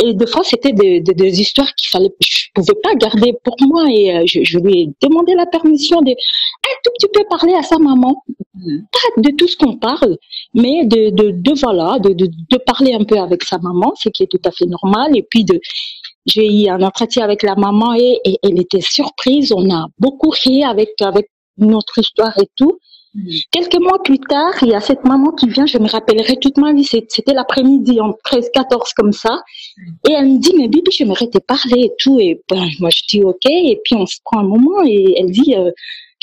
Et des fois, c'était des histoires je pouvais pas garder pour moi. Et je lui ai demandé la permission de un tout petit peu parler à sa maman. Pas de tout ce qu'on parle, mais de parler un peu avec sa maman, ce qui est tout à fait normal. Et puis j'ai eu un entretien avec la maman et elle était surprise. On a beaucoup ri avec notre histoire et tout. Quelques mois plus tard, il y a cette maman qui vient, je me rappellerai toute ma vie, c'était l'après-midi, en 13-14 comme ça, et elle me dit, mais Bibi, j'aimerais te parler et tout, et ben, moi je dis ok, et puis on se prend un moment, et elle dit,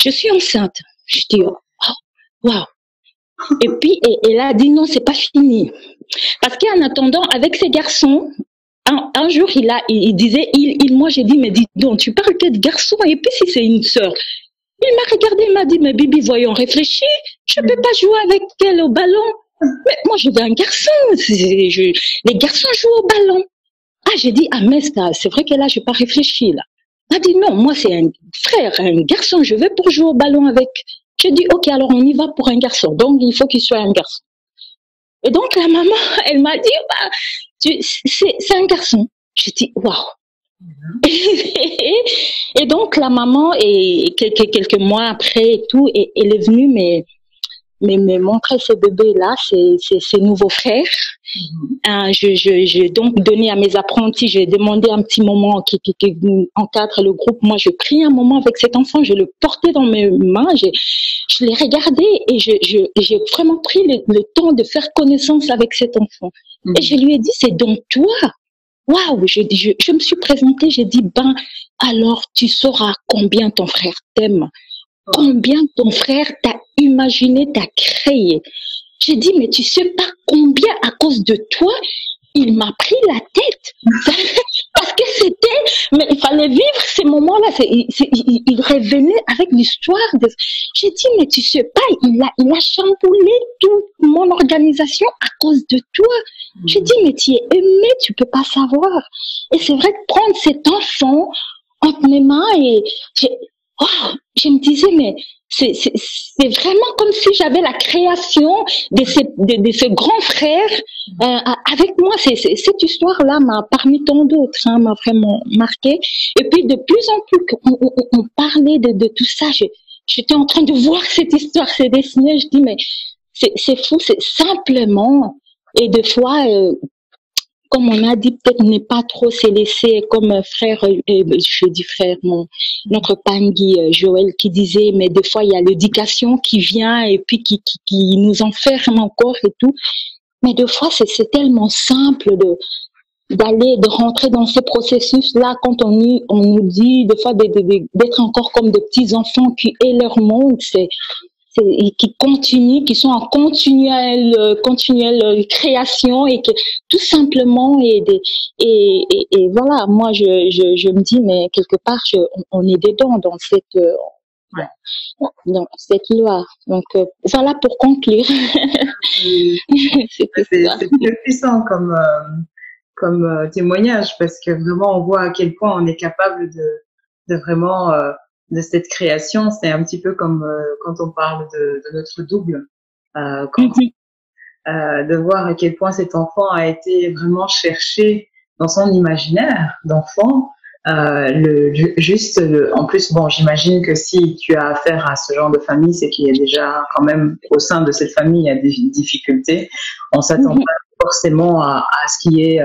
je suis enceinte. Je dis, oh, wow. Et puis, elle a dit, non, c'est pas fini. Parce qu'en attendant, avec ces garçons, un jour, il disait, moi j'ai dit, mais dis donc, tu parles que de garçons, et puis si c'est une sœur. Il m'a regardé, il m'a dit, mais Bibi, voyons, réfléchis. Je ne peux pas jouer avec elle au ballon. Mais moi, je veux un garçon. Les garçons jouent au ballon. Ah, j'ai dit, ah, mais c'est vrai que là, je n'ai pas réfléchi, là. Elle a dit, non, moi, c'est un frère, un garçon. Je veux pour jouer au ballon avec. J'ai dit, ok, alors on y va pour un garçon. Donc, il faut qu'il soit un garçon. Et donc, la maman, elle m'a dit, bah, c'est un garçon. J'ai dit, waouh. Et donc la maman, et quelques mois après et tout, elle est venue me montrer ce bébé-là, ses nouveaux frères. J'ai donc donné à mes apprentis, j'ai demandé un petit moment qui encadre le groupe. Moi, je pris un moment avec cet enfant, je le portais dans mes mains, je l'ai regardé et j'ai vraiment pris le temps de faire connaissance avec cet enfant. Et je lui ai dit, c'est donc toi. Waouh, je me suis présentée, j'ai dit, ben, alors tu sauras combien ton frère t'aime, combien ton frère t'a imaginé, t'a créé. J'ai dit, mais tu sais pas combien à cause de toi, il m'a pris la tête. Parce que mais il fallait vivre ces moments-là. Il revenait avec l'histoire. J'ai dit, mais tu sais pas, il a chamboulé toute mon organisation à cause de toi. J'ai dit, mais tu es aimé, tu peux pas savoir. Et c'est vrai que prendre cet enfant entre mes mains et je me disais, mais c'est vraiment comme si j'avais la création de ce grand frère avec moi. Cette histoire-là m'a, parmi tant d'autres, m'a vraiment marqué. Et puis de plus en plus on parlait de tout ça, j'étais en train de voir cette histoire se dessiner. Je dis, mais c'est fou, c'est simplement. Et des fois, comme on a dit, peut-être ne pas trop se laisser comme frère, je dis frère, notre Pangui Joël qui disait, mais des fois il y a l'éducation qui vient et puis qui nous enferme encore et tout. Mais des fois c'est tellement simple de rentrer dans ces processus-là quand on nous dit des fois d'être encore comme des petits enfants qui aient leur monde, qui continuent, qui sont en continuelle création et que tout simplement et voilà, moi je me dis, mais quelque part on est dedans dans cette loi. Donc voilà pour conclure. C'est très puissant comme témoignage, parce que vraiment on voit à quel point on est capable de vraiment de cette création. C'est un petit peu comme quand on parle de notre double, de voir à quel point cet enfant a été vraiment cherché dans son imaginaire d'enfant. En plus, bon, j'imagine que si tu as affaire à ce genre de famille, c'est qu'il y a déjà quand même au sein de cette famille, il y a des difficultés. On s'attend pas forcément à ce qu'il y ait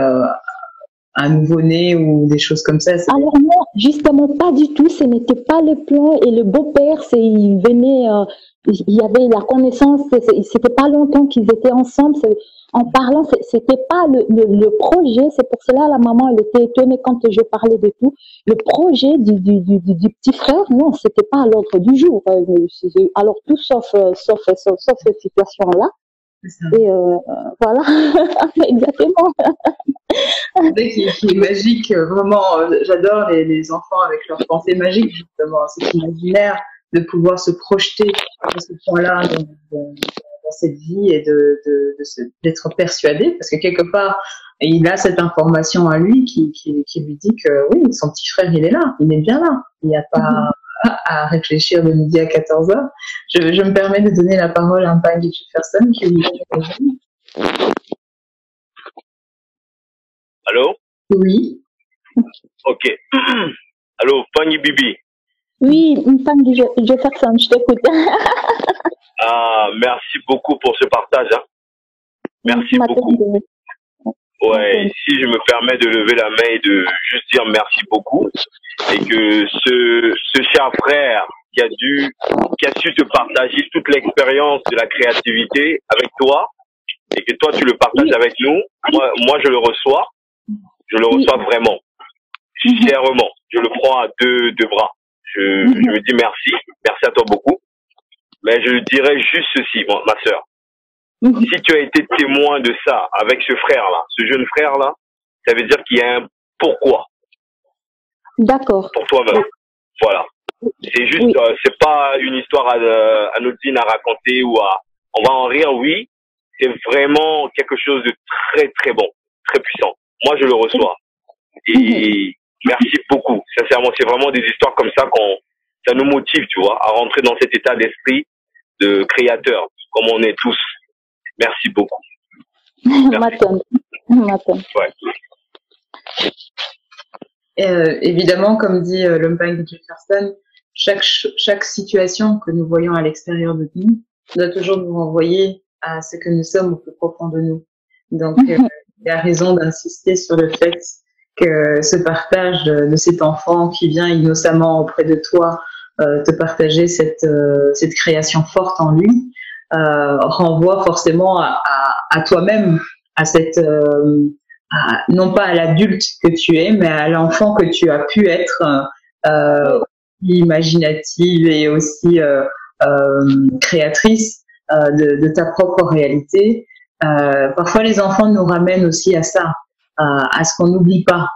un nouveau-né ou des choses comme ça. Alors non, justement pas du tout, ce n'était pas le plan. Et le beau-père, il venait il y avait la connaissance, c'était pas longtemps qu'ils étaient ensemble. En parlant, c'était pas le projet. C'est pour cela la maman, elle était étonnée quand je parlais de tout. Le projet du petit frère, non, c'était pas à l'ordre du jour. Alors tout sauf cette situation-là. Et voilà, exactement. Qui est magique, vraiment. J'adore les enfants avec leurs pensées magiques, justement, cet imaginaire de pouvoir se projeter à ce point-là dans cette vie et d'être persuadé, parce que quelque part, il a cette information à lui qui lui dit que oui, son petit frère, il est là, il est bien là. Il n'y a pas à réfléchir de midi à 14h. Je me permets de donner la parole à Mpangi Jefferson qui lui dit. Allô? Oui. Ok. Allô, Mpangi Bibi. Oui, Mpangi Jefferson, je t'écoute. Ah, merci beaucoup pour ce partage. Hein. Merci beaucoup. Ouais, si je me permets de lever la main et de juste dire merci beaucoup, et que ce cher frère qui a su te partager toute l'expérience de la créativité avec toi, et que toi tu le partages avec nous, moi je le reçois vraiment, sincèrement, je le prends à deux bras. Je me dis merci à toi beaucoup, mais je dirais juste ceci, ma sœur. Si tu as été témoin de ça avec ce frère-là, ce jeune frère-là, ça veut dire qu'il y a un pourquoi. D'accord. Pour toi-même. Voilà. C'est juste, c'est pas une histoire anodine à raconter ou on va en rire, oui. C'est vraiment quelque chose de très, très bon, très puissant. Moi, je le reçois. Et merci beaucoup. Sincèrement, c'est vraiment des histoires comme ça ça nous motive, tu vois, à rentrer dans cet état d'esprit de créateur, comme on est tous. Merci beaucoup. Maton. Ouais. Évidemment, comme dit Mpangi Jefferson, chaque situation que nous voyons à l'extérieur de nous doit toujours nous renvoyer à ce que nous sommes au plus profond de nous. Donc, il y a raison d'insister sur le fait que ce partage de cet enfant qui vient innocemment auprès de toi te partager cette création forte en lui, renvoie forcément à toi-même, à cette non pas à l'adulte que tu es, mais à l'enfant que tu as pu être, imaginative et aussi créatrice de ta propre réalité. Parfois, les enfants nous ramènent aussi à ça, à ce qu'on n'oublie pas,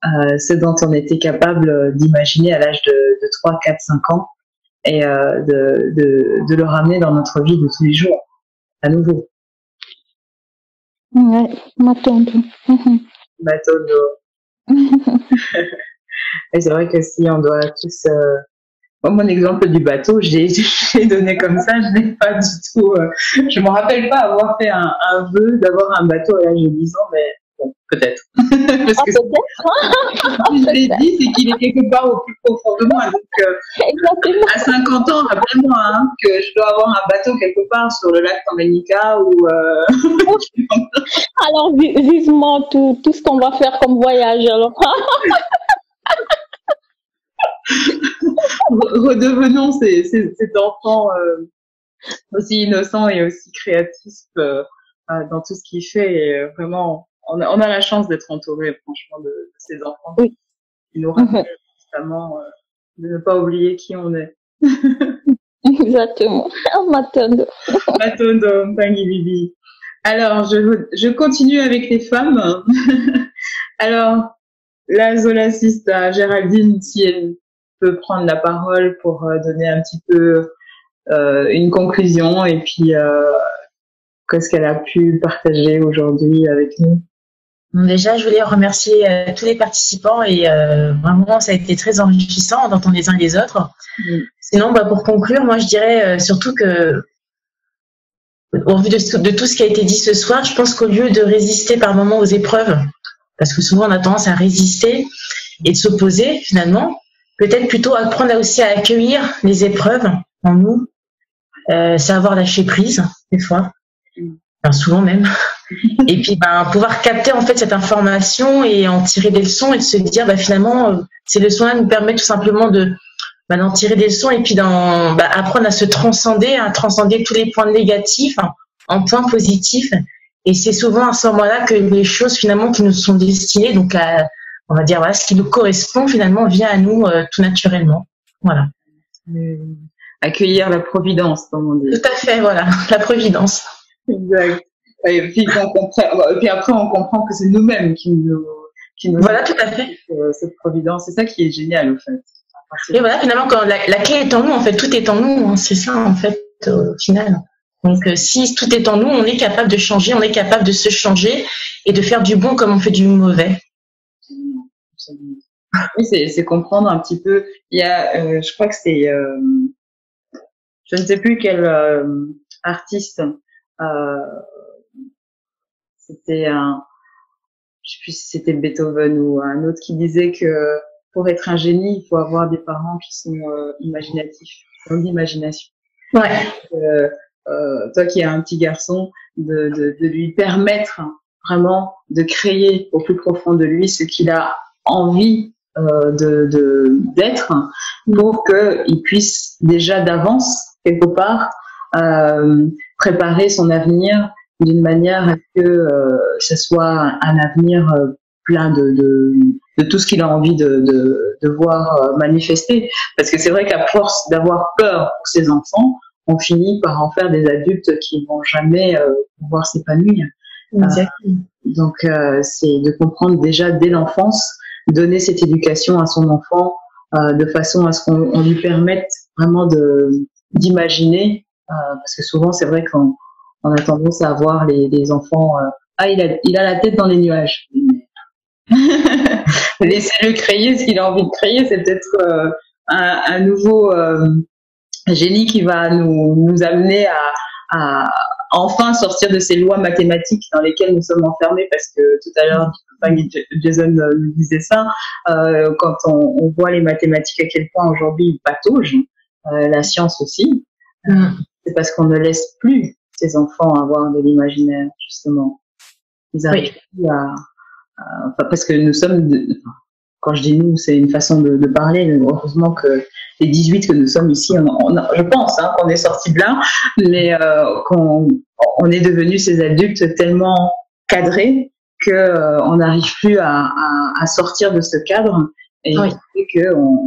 ce dont on était capable d'imaginer à l'âge de 3, 4, 5 ans. Et de le ramener dans notre vie de tous les jours, à nouveau. Ouais, Matondo. Et c'est vrai que si on doit tous... Moi, mon exemple du bateau, j'ai donné comme ça, je n'ai pas du tout... je me rappelle pas avoir fait un vœu d'avoir un bateau à l'âge de 10 ans, mais bon, peut-être. Parce que je l'ai dit, c'est qu'il est quelque part au plus profond de moi. Donc, à 50 ans, rappelle-moi que je dois avoir un bateau quelque part sur le lac Tanganyika ou... Alors, vivement tout ce qu'on va faire comme voyage. Alors. Redevenons cet enfant aussi innocent et aussi créatif dans tout ce qu'il fait. Et vraiment, on a la chance d'être entouré, franchement, de ces enfants qui nous rappellent constamment de ne pas oublier qui on est. Exactement. Matondo, Mpangi Bibi. Alors, je continue avec les femmes. Alors, la zolaciste Géraldine, si elle peut prendre la parole pour donner un petit peu une conclusion et puis qu'est-ce qu'elle a pu partager aujourd'hui avec nous. Déjà, je voulais remercier tous les participants et vraiment, ça a été très enrichissant d'entendre les uns les autres. Sinon, pour conclure, moi, je dirais surtout que, au vu de tout ce qui a été dit ce soir, je pense qu'au lieu de résister par moments aux épreuves, parce que souvent on a tendance à résister et de s'opposer finalement, peut-être plutôt apprendre aussi à accueillir les épreuves en nous, savoir lâcher prise des fois, enfin, souvent même, et puis pouvoir capter en fait cette information et en tirer des leçons et de se dire finalement ces leçons-là nous permettent tout simplement de d'en tirer des leçons et puis apprendre à se transcender, à transcender tous les points négatifs en points positifs. Et c'est souvent à ce moment-là que les choses finalement qui nous sont destinées, donc on va dire voilà, ce qui nous correspond finalement vient à nous tout naturellement. Voilà. Accueillir la providence, comme on dit. Tout à fait, voilà, la providence. Exact. Et puis après on comprend que c'est nous-mêmes qui nous voilà, tout à fait. Cette providence, c'est ça qui est génial en fait. Et voilà, finalement, quand la clé est en nous, en fait, tout est en nous, hein, c'est ça en fait au final. Donc si tout est en nous, on est capable de changer, on est capable de se changer et de faire du bon comme on fait du mauvais. Absolument. Oui, c'est comprendre un petit peu. Il y a, je crois que c'est, je ne sais plus quel artiste. C'était je sais plus si c'était Beethoven ou un autre qui disait que pour être un génie, il faut avoir des parents qui sont imaginatifs, qui ont de l'imagination. Ouais. Toi qui es un petit garçon, de lui permettre vraiment de créer au plus profond de lui ce qu'il a envie d'être, pour qu'il puisse déjà d'avance quelque part préparer son avenir d'une manière à ce que ce soit un avenir plein de tout ce qu'il a envie de voir manifester. Parce que c'est vrai qu'à force d'avoir peur pour ses enfants, on finit par en faire des adultes qui vont jamais pouvoir s'épanouir. Donc c'est de comprendre déjà dès l'enfance, donner cette éducation à son enfant de façon à ce qu'on lui permette vraiment d'imaginer, parce que souvent c'est vrai qu'on a tendance à voir les enfants il a la tête dans les nuages. Laissez-le créer ce qu'il a envie de créer, c'est peut-être un nouveau génie qui va nous amener à enfin sortir de ces lois mathématiques dans lesquelles nous sommes enfermés, parce que tout à l'heure Jason nous disait ça, quand on voit les mathématiques à quel point aujourd'hui ils pataugent, la science aussi, c'est parce qu'on ne laisse plus ces enfants avoir de l'imaginaire, justement. Ils arrivent plus parce que nous sommes, quand je dis nous, c'est une façon de parler, mais heureusement que les 18 que nous sommes ici, je pense qu'on est sortis de là, mais qu'on est devenus ces adultes tellement cadrés qu'on n'arrive plus à sortir de ce cadre, et qu'on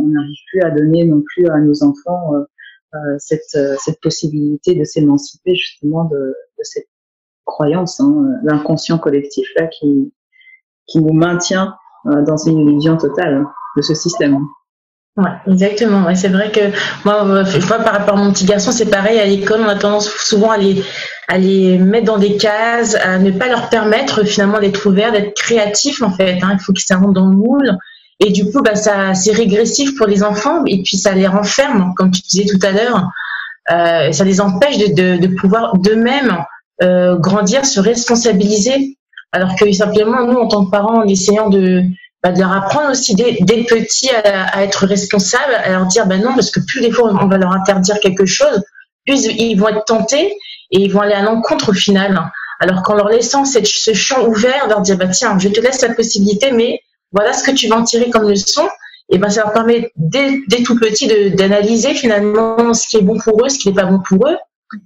n'arrive plus à donner non plus à nos enfants cette possibilité de s'émanciper justement de cette croyance, l'inconscient collectif là qui nous maintient dans une illusion totale de ce système. Ouais, exactement. Ouais, c'est vrai que moi, je vois par rapport à mon petit garçon, c'est pareil. À l'école, on a tendance souvent à les mettre dans des cases, à ne pas leur permettre finalement d'être ouverts, d'être créatifs en fait. Il faut qu'ils rentrent dans le moule. Et du coup, c'est régressif pour les enfants, et puis ça les renferme, comme tu disais tout à l'heure. Ça les empêche de pouvoir d'eux-mêmes grandir, se responsabiliser. Alors que simplement, nous, en tant que parents, en essayant de leur apprendre aussi dès petits à être responsables, à leur dire non, parce que plus des fois on va leur interdire quelque chose, plus ils vont être tentés et ils vont aller à l'encontre au final. Alors qu'en leur laissant ce champ ouvert, leur dire tiens, je te laisse la possibilité, mais voilà ce que tu vas en tirer comme leçon, et ça leur permet dès tout petit d'analyser finalement ce qui est bon pour eux, ce qui n'est pas bon pour eux,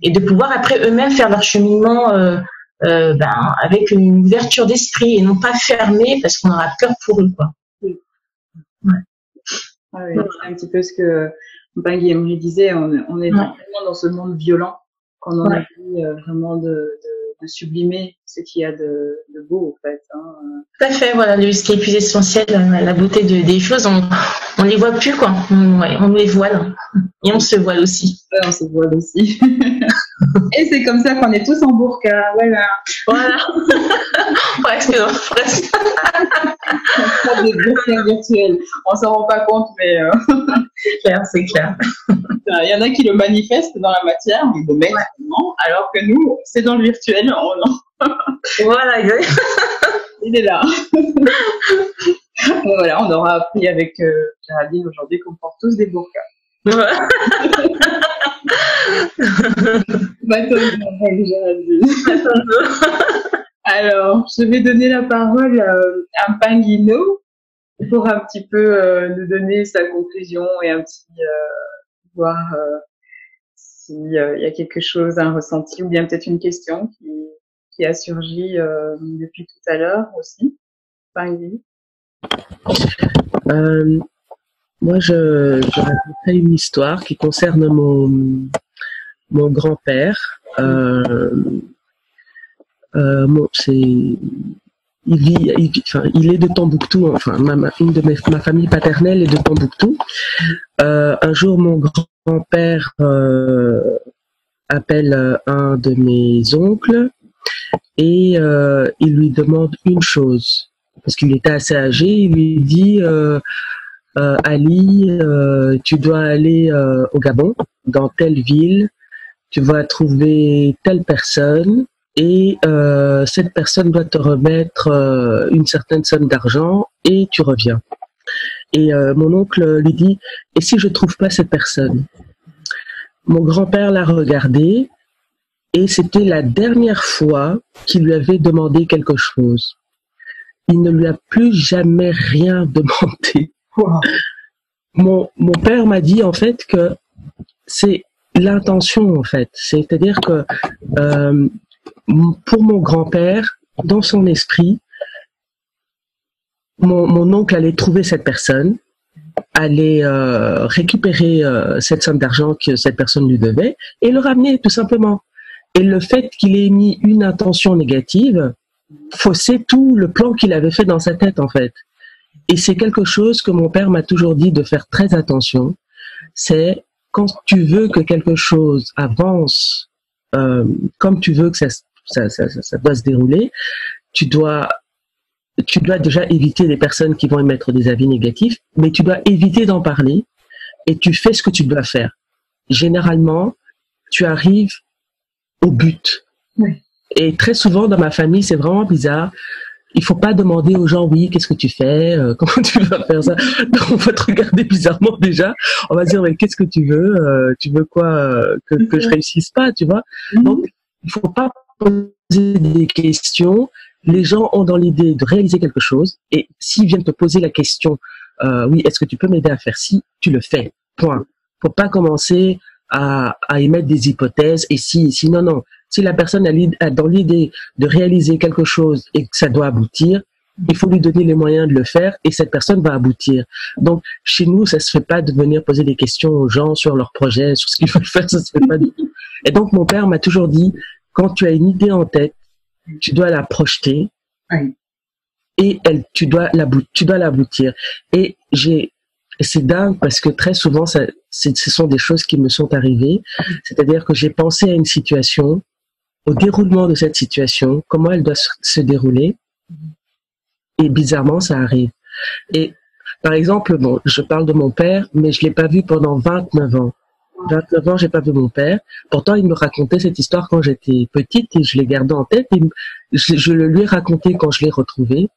et de pouvoir après eux-mêmes faire leur cheminement avec une ouverture d'esprit et non pas fermé parce qu'on aura peur pour eux, quoi. Ouais. C'est un petit peu ce que Bangui Emery disait, on est vraiment dans ce monde violent qu'on en a envie vraiment de sublimer ce qu'il y a de beau, en fait. Tout à fait, voilà, ce qui est plus essentiel, la beauté des choses, on les voit plus, quoi. On les voile. Et on se voile aussi. Ouais, on se voile aussi. Et c'est comme ça qu'on est tous en burqa, voilà. Presque. Pas des burqas virtuels. On s'en rend pas compte, mais c'est clair. Il y en a qui le manifestent dans la matière, mais le mettent vraiment, alors que nous, c'est dans le virtuel. Voilà, exactement. Il est là. Voilà, on aura appris avec Géraldine aujourd'hui qu'on porte tous des burqas. Alors, je vais donner la parole à Pangino pour un petit peu nous donner sa conclusion et un petit voir s'il y a quelque chose, un ressenti ou bien peut-être une question qui a surgi depuis tout à l'heure aussi. Moi, je raconterai une histoire qui concerne mon grand-père. Il est de Tombouctou. Enfin, ma famille paternelle est de Tombouctou. Un jour, mon grand-père appelle un de mes oncles et il lui demande une chose. Parce qu'il était assez âgé, il lui dit Ali, tu dois aller au Gabon, dans telle ville, tu vas trouver telle personne et cette personne doit te remettre une certaine somme d'argent et tu reviens. Et mon oncle lui dit, et si je trouve pas cette personne? Mon grand-père l'a regardé et c'était la dernière fois qu'il lui avait demandé quelque chose. Il ne lui a plus jamais rien demandé. Wow. Mon père m'a dit en fait que c'est l'intention en fait. C'est-à-dire que pour mon grand-père, dans son esprit, mon oncle allait trouver cette personne, allait récupérer cette somme d'argent que cette personne lui devait et le ramener tout simplement. Et le fait qu'il ait mis une intention négative faussait tout le plan qu'il avait fait dans sa tête en fait. Et c'est quelque chose que mon père m'a toujours dit de faire très attention. C'est quand tu veux que quelque chose avance comme tu veux que ça doit se dérouler, tu dois déjà éviter les personnes qui vont émettre des avis négatifs, mais tu dois éviter d'en parler et tu fais ce que tu dois faire. Généralement, tu arrives au but. Oui. Et très souvent dans ma famille, c'est vraiment bizarre. Il faut pas demander aux gens, oui, qu'est-ce que tu fais, comment tu vas faire ça. Donc, on va te regarder bizarrement déjà. On va dire, mais qu'est-ce que tu veux quoi, que je réussisse pas, tu vois. Donc, il faut pas poser des questions. Les gens ont dans l'idée de réaliser quelque chose. Et s'ils viennent te poser la question, oui, est-ce que tu peux m'aider à faire ci, tu le fais. Point. Faut pas commencer à émettre des hypothèses et si non. Si la personne a dans l'idée de réaliser quelque chose et que ça doit aboutir, il faut lui donner les moyens de le faire et cette personne va aboutir. Donc, chez nous, ça se fait pas de venir poser des questions aux gens sur leurs projets, sur ce qu'ils veulent faire, ça se fait pas du tout. Et donc, mon père m'a toujours dit, quand tu as une idée en tête, tu dois la projeter et tu dois l'aboutir. Et c'est dingue parce que très souvent, ce sont des choses qui me sont arrivées. C'est-à-dire que j'ai pensé à une situation, au déroulement de cette situation, comment elle doit se dérouler. Et bizarrement, ça arrive. Et par exemple, bon, je parle de mon père, mais je l'ai pas vu pendant 29 ans. 29 ans, j'ai pas vu mon père. Pourtant, il me racontait cette histoire quand j'étais petite et je l'ai gardée en tête. Et je le lui ai raconté quand je l'ai retrouvé.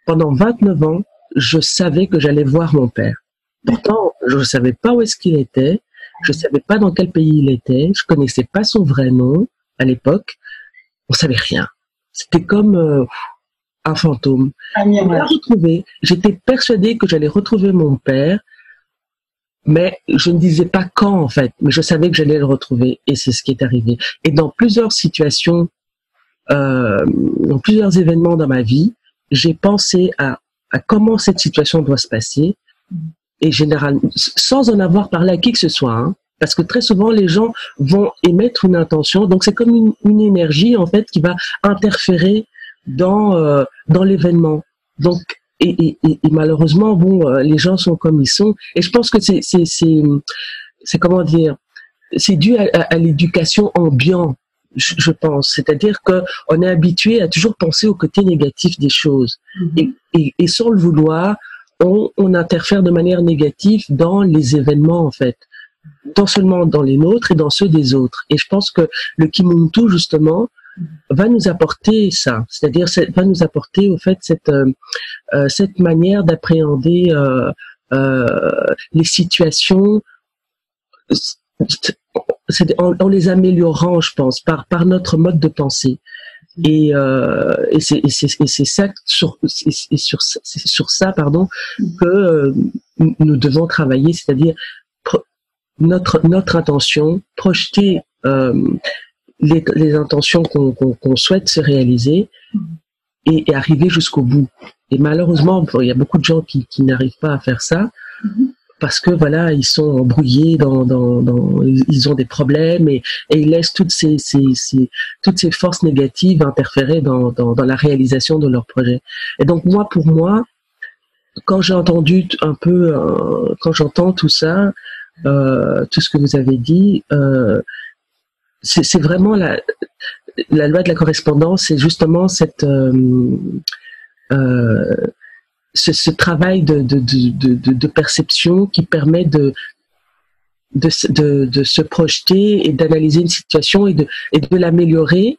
Pendant 29 ans, je savais que j'allais voir mon père. Pourtant, je ne savais pas où est-ce qu'il était, je ne savais pas dans quel pays il était, je connaissais pas son vrai nom à l'époque, on savait rien. C'était comme un fantôme. On l'a retrouvé. J'étais persuadée que j'allais retrouver mon père, mais je ne disais pas quand en fait, mais je savais que j'allais le retrouver et c'est ce qui est arrivé. Et dans plusieurs situations, dans plusieurs événements dans ma vie, j'ai pensé à comment cette situation doit se passer. Et généralement, sans en avoir parlé à qui que ce soit, hein, parce que très souvent les gens vont émettre une intention, donc c'est comme une énergie en fait qui va interférer dans l'événement. Donc et malheureusement bon, les gens sont comme ils sont, et je pense que c'est comment dire, c'est dû à l'éducation ambiante, je pense, c'est-à-dire que on est habitué à toujours penser au côté négatif des choses, et sans le vouloir. On interfère de manière négative dans les événements, en fait. Non seulement dans les nôtres et dans ceux des autres. Et je pense que le Kimuntu, justement, va nous apporter ça. C'est-à-dire, va nous apporter, au fait, cette manière d'appréhender les situations en les améliorant, je pense, par notre mode de pensée. Et c'est ça sur ça que nous devons travailler, c'est-à-dire notre intention, projeter les intentions qu'on souhaite se réaliser et arriver jusqu'au bout. Et malheureusement, il y a beaucoup de gens qui n'arrivent pas à faire ça parce que voilà, ils sont embrouillés ils ont des problèmes et ils laissent toutes ces forces négatives interférer dans la réalisation de leur projet. Et donc pour moi, quand j'ai entendu quand j'entends tout ça, tout ce que vous avez dit, c'est vraiment la loi de la correspondance, c'est justement ce travail de perception qui permet de se projeter et d'analyser une situation et de l'améliorer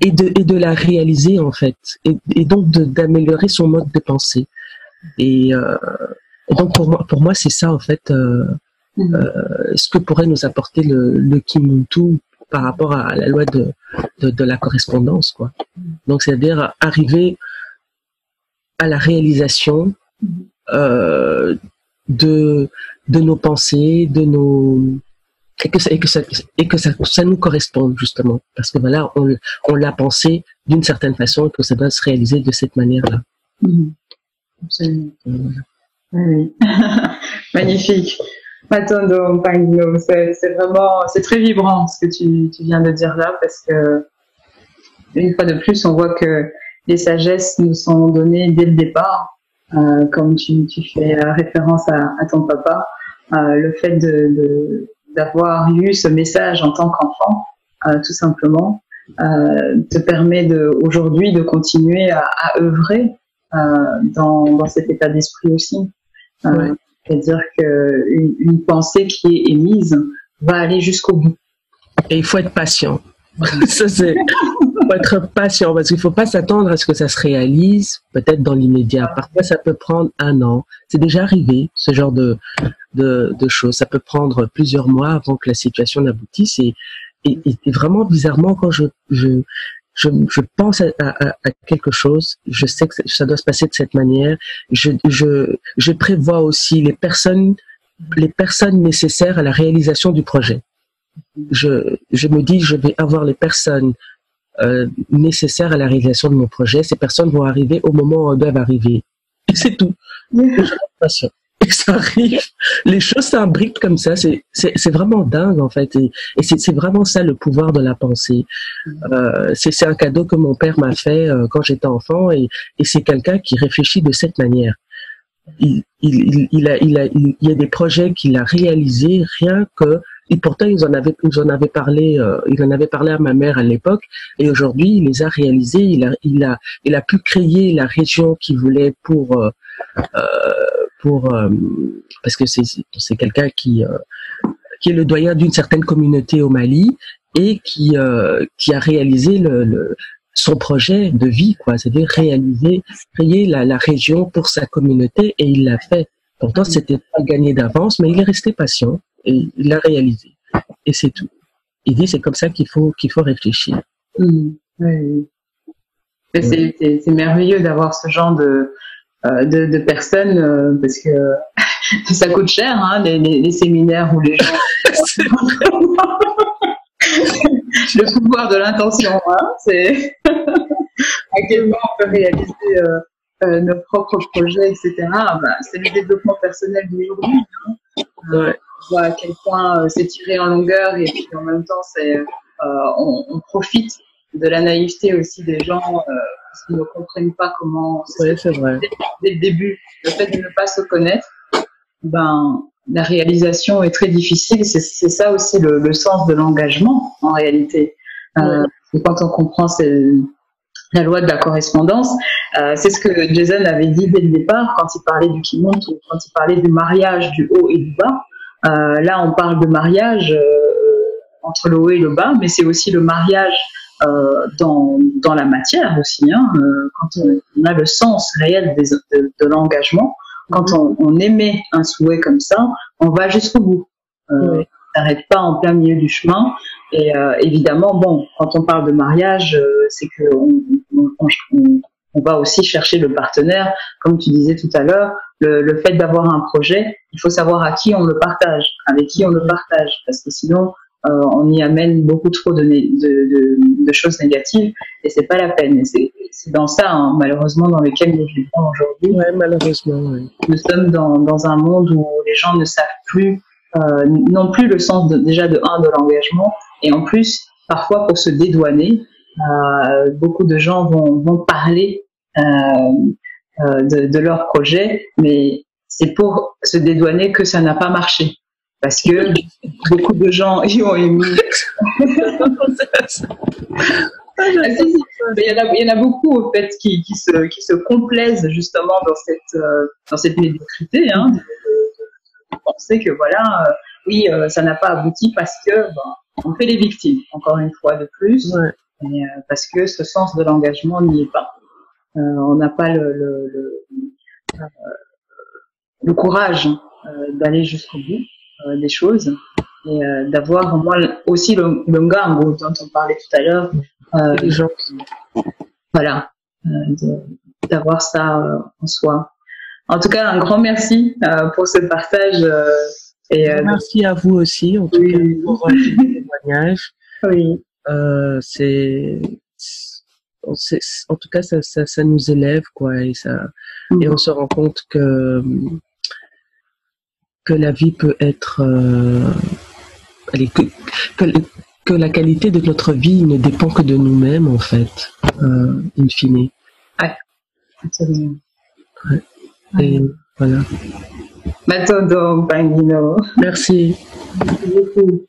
et de la réaliser en fait et donc d'améliorer son mode de pensée et donc pour moi c'est ça en fait ce que pourrait nous apporter le Kimuntu par rapport à la loi de la correspondance, quoi. Donc, c'est-à-dire arriver à la réalisation de nos pensées, et que ça nous corresponde, justement. Parce que voilà, on l'a pensé d'une certaine façon et que ça doit se réaliser de cette manière-là. Absolument. Oui. Magnifique. Matondo Mpangilo, c'est très vibrant ce que tu viens de dire là, parce que une fois de plus, on voit que les sagesses nous sont données dès le départ, comme tu fais référence à ton papa, le fait d'avoir eu ce message en tant qu'enfant, tout simplement, te permet aujourd'hui de continuer à œuvrer dans cet état d'esprit aussi. Ouais. C'est-à-dire qu'une pensée qui est émise va aller jusqu'au bout. Et il faut être patient. Ça, faut être patient parce qu'il ne faut pas s'attendre à ce que ça se réalise peut-être dans l'immédiat. Parfois, ça peut prendre 1 an. C'est déjà arrivé, ce genre de choses. Ça peut prendre plusieurs mois avant que la situation n'aboutisse. Et vraiment, bizarrement, quand je pense à quelque chose, je sais que ça doit se passer de cette manière. Je prévois aussi les personnes nécessaires à la réalisation du projet. Je me dis, je vais avoir les personnes nécessaires à la réalisation de mon projet. Ces personnes vont arriver au moment où elles doivent arriver. Et c'est tout. Et ça arrive. Les choses s'imbriquent comme ça. C'est vraiment dingue, en fait. Et c'est vraiment ça, le pouvoir de la pensée. C'est un cadeau que mon père m'a fait quand j'étais enfant. Et c'est quelqu'un qui réfléchit de cette manière. Il y a des projets qu'il a réalisés rien que... Et pourtant, il en avait parlé à ma mère à l'époque. Et aujourd'hui, il les a réalisés. Il a pu créer la région qu'il voulait parce que c'est quelqu'un qui est le doyen d'une certaine communauté au Mali et qui a réalisé son projet de vie, quoi. C'est-à-dire créer la région pour sa communauté, et il l'a fait. Pourtant, c'était pas gagné d'avance, mais il est resté patient et il l'a réalisé. Et c'est tout. Il dit c'est comme ça qu'il faut réfléchir. Oui. C'est merveilleux d'avoir ce genre de personnes parce que ça coûte cher, hein, les séminaires où les gens le pouvoir de l'intention, hein, c'est à quel point on peut réaliser nos propres projets, etc. C'est le développement personnel d'aujourd'hui, hein. On voit à quel point c'est tiré en longueur, et puis en même temps on profite de la naïveté aussi des gens parce qu'ils ne comprennent pas comment c'est vrai. Dès le début, le fait de ne pas se connaître, la réalisation est très difficile. C'est ça aussi le sens de l'engagement en réalité. Quand on comprend la loi de la correspondance, c'est ce que Jason avait dit dès le départ quand il parlait du Kimuntu, quand il parlait du mariage du haut et du bas. Là, on parle de mariage entre le haut et le bas, mais c'est aussi le mariage dans la matière aussi, hein, quand on a le sens réel de l'engagement, quand on émet un souhait comme ça, on va jusqu'au bout. s'arrête pas en plein milieu du chemin. Et évidemment, bon, quand on parle de mariage, c'est que on va aussi chercher le partenaire, comme tu disais tout à l'heure. Le fait d'avoir un projet, il faut savoir à qui on le partage, avec qui on le partage, parce que sinon on y amène beaucoup trop de choses négatives et c'est pas la peine. Et c'est dans ça, hein, malheureusement, dans lequel nous vivons aujourd'hui. Ouais, malheureusement. Oui. Nous sommes dans un monde où les gens ne savent plus, non plus le sens déjà de l'engagement, et en plus, parfois pour se dédouaner, beaucoup de gens vont parler de leur projet, mais c'est pour se dédouaner que ça n'a pas marché. Parce que beaucoup de gens y ont émis. Il y en a beaucoup, au fait, qui se complaisent justement dans cette médiocrité, hein, de penser que voilà, oui, ça n'a pas abouti parce que on fait les victimes, encore une fois de plus, et, parce que ce sens de l'engagement n'y est pas. On n'a pas le courage d'aller jusqu'au bout des choses et d'avoir au moins aussi le ngango dont on parlait tout à l'heure, les gens voilà, d'avoir ça en soi. En tout cas, un grand merci pour ce partage. Merci à vous aussi, en tout cas, pour ce témoignage. Oui. En tout cas, ça nous élève, quoi, et et on se rend compte que la vie peut être, que la qualité de notre vie ne dépend que de nous-mêmes, en fait, in fine. Ouais, absolument. Ouais. Et voilà. Matodo, Bangino. Merci. Merci beaucoup.